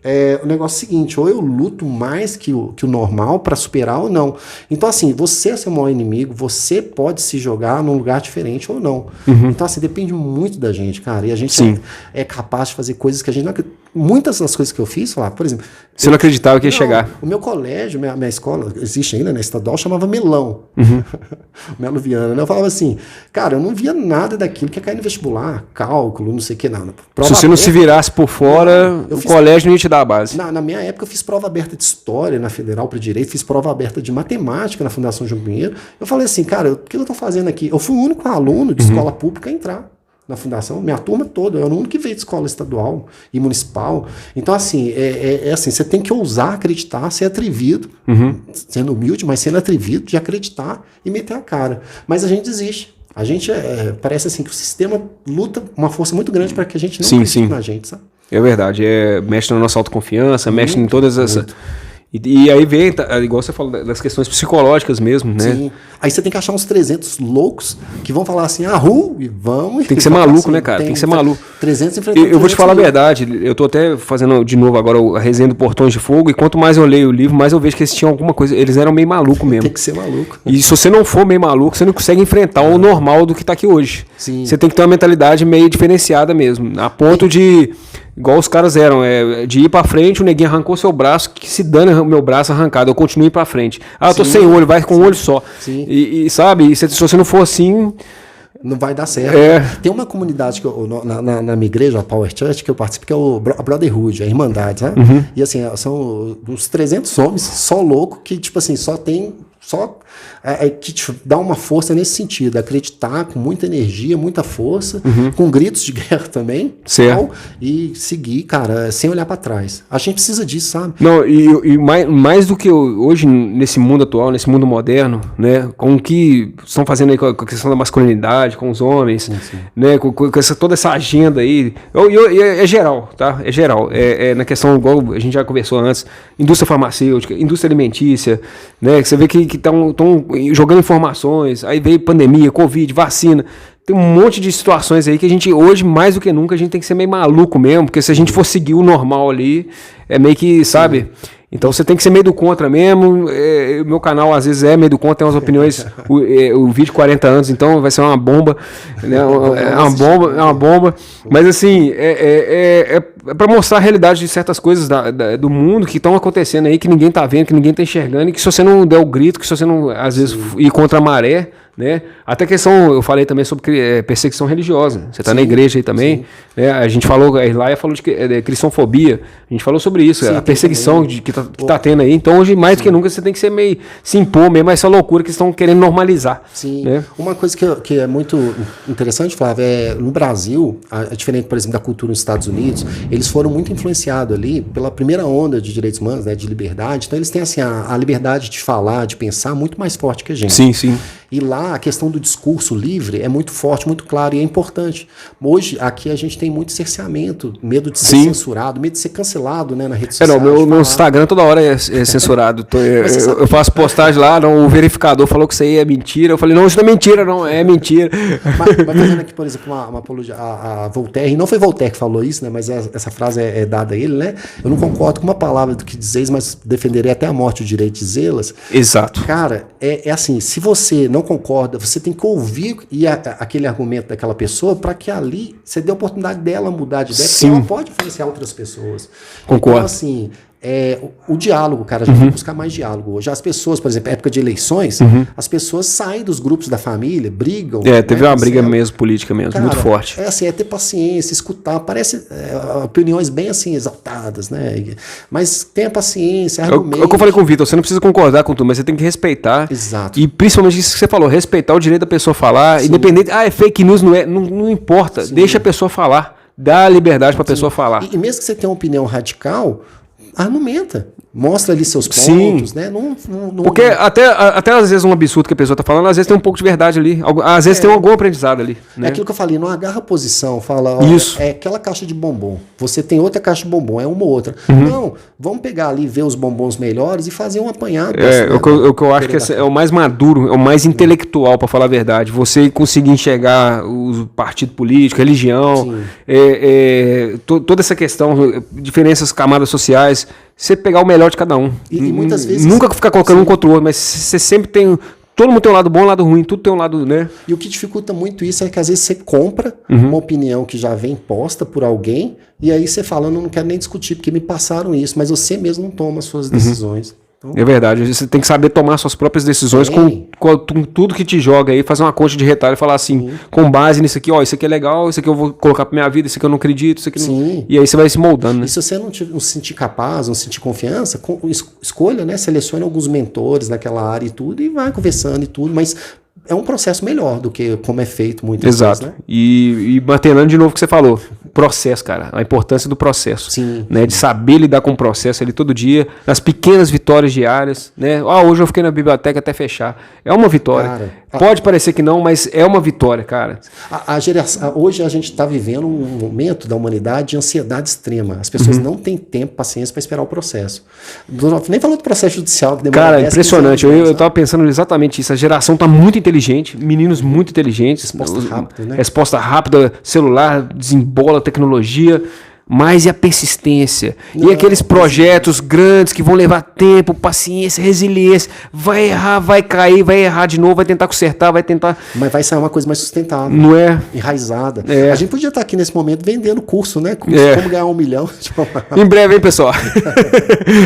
o negócio é o seguinte, ou eu luto mais que o normal para superar ou não. Então assim, você é seu maior inimigo, você pode se jogar num lugar diferente ou não. Então assim, depende muito da gente, cara. E a gente é capaz de fazer coisas que a gente não acredita. Muitas das coisas que eu fiz, por exemplo... Você não acreditava que ia chegar. O meu colégio, minha escola, existe ainda, né, estadual, chamava Melão. Melo Viana, né? Eu falava assim, cara, eu não via nada daquilo que ia cair no vestibular, cálculo, não sei o que, nada. Se você não se virasse por fora, colégio não ia te dar a base. Na minha época eu fiz prova aberta de História na Federal para Direito, fiz prova aberta de Matemática na Fundação João Pinheiro. Eu falei assim, cara, o que eu tô fazendo aqui? Eu fui o único aluno de escola pública a entrar na fundação, minha turma toda, eu era o único que veio de escola estadual e municipal. Então, assim, assim, você tem que ousar acreditar, ser atrevido, sendo humilde, mas sendo atrevido de acreditar e meter a cara. Mas a gente desiste. A gente, parece assim, que o sistema luta uma força muito grande para que a gente não acredite na gente, sabe? É verdade, mexe na nossa autoconfiança, mexe em todas essas... E aí vem, igual você falou, das questões psicológicas mesmo, né? Sim. Aí você tem que achar uns 300 loucos que vão falar assim, e vamos... Tem que ser maluco, assim, né, cara? Tem que ser maluco. 300 enfrentando Eu vou te falar a verdade, eu tô até fazendo de novo agora a resenha do Portões de Fogo, e quanto mais eu leio o livro, mais eu vejo que eles tinham alguma coisa, eles eram meio maluco mesmo. Tem que ser maluco. E se você não for meio maluco, você não consegue enfrentar o normal do que tá aqui hoje. Sim. Você tem que ter uma mentalidade meio diferenciada mesmo, a ponto de... Igual os caras eram, de ir pra frente, o neguinho arrancou seu braço, que se dane o meu braço arrancado, eu continuo ir pra frente. Eu tô sem olho, vai com um olho só. Sim. E sabe, se você não for assim... Não vai dar certo. Tem uma comunidade que na minha igreja, a Power Church, que eu participo, que é a Brotherhood, a Irmandade, sabe? E assim, são uns 300 homens, só louco, que tipo assim, só que te dá uma força nesse sentido, acreditar com muita energia, muita força, com gritos de guerra também, certo. E seguir, cara, sem olhar para trás. A gente precisa disso, sabe? Não, e mais do que hoje, nesse mundo atual, nesse mundo moderno, né, com o que estão fazendo aí com a questão da masculinidade, com os homens, né, com toda essa agenda aí, é geral, tá? É geral. Na questão, igual a gente já conversou antes, indústria farmacêutica, indústria alimentícia, né, que você vê que estão jogando informações, aí veio pandemia, Covid, vacina, tem um monte de situações aí que a gente, hoje, mais do que nunca, a gente tem que ser meio maluco mesmo, porque se a gente for seguir o normal ali, é meio que, sabe... Então você tem que ser meio do contra mesmo. O meu canal às vezes é meio do contra, tem umas opiniões. O vídeo 40 anos, então vai ser uma bomba. Né? É uma bomba. Mas assim, é para mostrar a realidade de certas coisas do mundo que estão acontecendo aí, que ninguém tá vendo, que ninguém tá enxergando, e que se você não der o grito, que se você não, às vezes, ir contra a maré, né? Até questão, eu falei também sobre perseguição religiosa. Você está na igreja aí também. Né? A gente falou, a Irlaia falou de cristofobia. A gente falou sobre isso, a perseguição que tá tendo aí. Então, hoje, mais do que nunca, você tem que ser meio, se impor mesmo a essa loucura que estão querendo normalizar. Sim. Né? Uma coisa que é muito interessante, Flávio, no Brasil, é diferente, por exemplo, da cultura nos Estados Unidos, eles foram muito influenciados ali pela primeira onda de direitos humanos, né, de liberdade. Então, eles têm assim, a liberdade de falar, de pensar muito mais forte que a gente. Sim, sim. E lá a questão do discurso livre é muito forte, muito claro e é importante. Hoje, aqui a gente tem muito cerceamento, medo de ser censurado, medo de ser cancelado, né, na rede social. Meu Instagram toda hora é censurado. Eu faço postagem lá, o verificador falou que isso aí é mentira. Eu falei, não, isso não é mentira, não, é mentira. Mas fazendo aqui, por exemplo, uma apologia a Voltaire, e não foi Voltaire que falou isso, né, mas essa frase é dada a ele, né? Eu não concordo com uma palavra do que dizeis, mas defenderei até a morte o direito de dizê-las. Exato. Cara, é assim, se você não concorda, você tem que ouvir aquele argumento daquela pessoa para que ali você dê a oportunidade dela mudar de ideia, porque ela pode influenciar outras pessoas. Concordo. Então, assim, o diálogo, cara, a gente tem que buscar mais diálogo hoje. As pessoas, por exemplo, época de eleições, as pessoas saem dos grupos da família, brigam. Teve uma briga mesmo, política mesmo, cara, muito forte. É ter paciência, escutar, parece opiniões bem assim, exaltadas, né? Mas tenha paciência, argumente. É o que eu falei com o Vitor, você não precisa concordar com tudo, mas você tem que respeitar. Exato. E principalmente isso que você falou, respeitar o direito da pessoa falar, independente, é fake news, não importa, deixa a pessoa falar. Dá liberdade para a pessoa falar. E mesmo que você tenha uma opinião radical, argumenta. Mostra ali seus pontos, né? Porque até às vezes um absurdo que a pessoa tá falando, às vezes tem um pouco de verdade ali. Às vezes tem algum aprendizado ali. Né? É aquilo que eu falei, não agarra a posição, fala, Isso. É aquela caixa de bombom. Você tem outra caixa de bombom, é uma ou outra. Não, vamos pegar ali, ver os bombons melhores e fazer um apanhado. O que eu acho que é o mais maduro, é o mais intelectual, para falar a verdade. Você conseguir enxergar o partido político, religião, toda essa questão, diferenças, camadas sociais, você pegar o melhor de cada um. E muitas vezes... Nunca ficar colocando um contra o outro, mas você sempre tem... Todo mundo tem um lado bom e um lado ruim, tudo tem um lado, né? E o que dificulta muito isso é que às vezes você compra uma opinião que já vem posta por alguém e aí você fala, não quero nem discutir porque me passaram isso, mas você mesmo não toma as suas decisões. Então, é verdade, você tem que saber tomar suas próprias decisões com tudo que te joga aí, fazer uma conta de retalho e falar assim, com base nisso aqui, ó, isso aqui é legal, isso aqui eu vou colocar pra minha vida, isso aqui eu não acredito, isso aqui não... E aí você vai se moldando, né? E se você não se sentir capaz, não sentir confiança, escolha, né? Selecione alguns mentores naquela área e tudo, e vai conversando e tudo, mas é um processo melhor do que como é feito muitas vezes, né? E mantendo de novo o que você falou, processo, cara, a importância do processo, né? De saber lidar com o processo ali todo dia, nas pequenas vitórias diárias, né? Hoje eu fiquei na biblioteca até fechar, é uma vitória, cara, pode parecer que não, mas é uma vitória, cara. Hoje a gente está vivendo um momento da humanidade de ansiedade extrema, as pessoas não têm tempo, paciência para esperar o processo, nem falando do processo judicial que demora. Cara, impressionante, eu tava pensando exatamente isso, a geração tá muito inteligente, meninos muito inteligentes, resposta rápida, celular, desembola tecnologia, mas e a persistência? E aqueles projetos grandes que vão levar tempo, paciência, resiliência, vai errar, vai cair, vai errar de novo, vai tentar consertar, vai tentar... Mas vai sair uma coisa mais sustentável. Não é? Enraizada. A gente podia estar aqui nesse momento vendendo curso, né? Como ganhar 1 milhão. Em breve, hein, pessoal?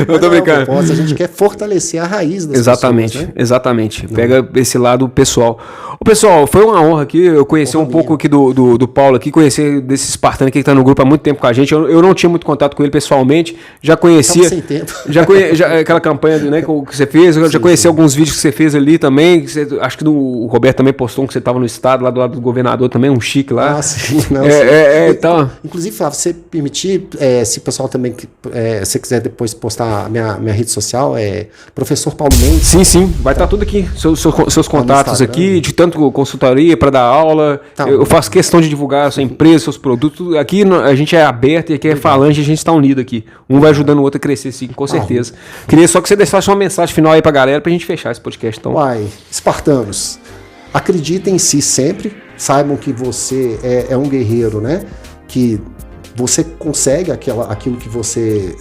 Eu tô brincando. A gente quer fortalecer a raiz das pessoas, né? Exatamente. Pega esse lado pessoal. Ô, pessoal, foi uma honra aqui, eu conheci pouco aqui do Paulo aqui, conhecer desse espartano aqui que tá no grupo há muito tempo com a gente. Eu não tinha muito contato com ele pessoalmente, já conhecia. Sem tempo. Aquela campanha, né, que você fez, eu já conheci alguns vídeos que você fez ali também. Acho que o Roberto também postou que você estava no estado, lá do lado do governador também, um chique lá. Sim. Não, então... Inclusive, Flávio, se permitir, se o pessoal também, se quiser depois postar minha rede social, é Professor Paulo Mendes. Sim, vai estar tudo aqui, seus contatos aqui, de tanto consultoria para dar aula. Eu faço questão de divulgar a sua empresa, seus produtos. Aqui a gente é aberto e aqui é falante, a gente está unido aqui. Um vai ajudando o outro a crescer, sim, com certeza. Queria só que você deixasse uma mensagem final aí pra galera, pra gente fechar esse podcast. Então. Espartanos, acreditem em si sempre, saibam que você é um guerreiro, né? Que você consegue aquilo que você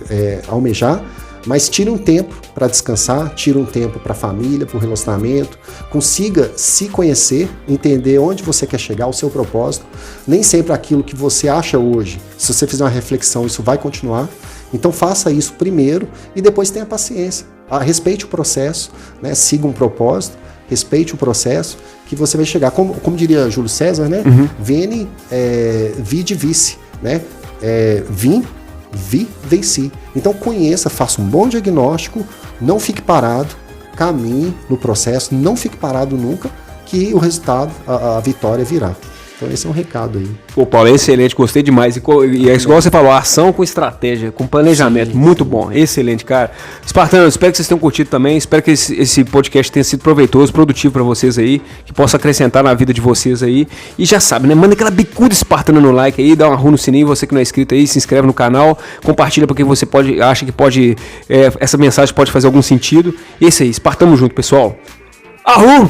almejar, mas tire um tempo para descansar, tire um tempo para a família, para o relacionamento, consiga se conhecer, entender onde você quer chegar, o seu propósito. Nem sempre aquilo que você acha hoje, se você fizer uma reflexão, isso vai continuar. Então faça isso primeiro e depois tenha paciência. Respeite o processo, né? Siga um propósito, respeite o processo, que você vai chegar. Como diria Júlio César, né? Veni, vidi, vici, né? Vim, vi, venci. Então conheça, faça um bom diagnóstico, não fique parado, caminhe no processo, não fique parado nunca, que o resultado, a vitória virá. Então esse é um recado aí. Pô, Paulo, é excelente, gostei demais. E é igual você falou, ação com estratégia, com planejamento, muito bom, excelente, cara. Espartano, espero que vocês tenham curtido também, espero que esse podcast tenha sido proveitoso, produtivo pra vocês aí, que possa acrescentar na vida de vocês aí. E já sabe, né, manda aquela bicuda Espartano no like aí, dá uma rua no sininho, você que não é inscrito aí, se inscreve no canal, compartilha porque você acha que pode, essa mensagem pode fazer algum sentido. E é isso aí, Espartano junto, pessoal. Arru!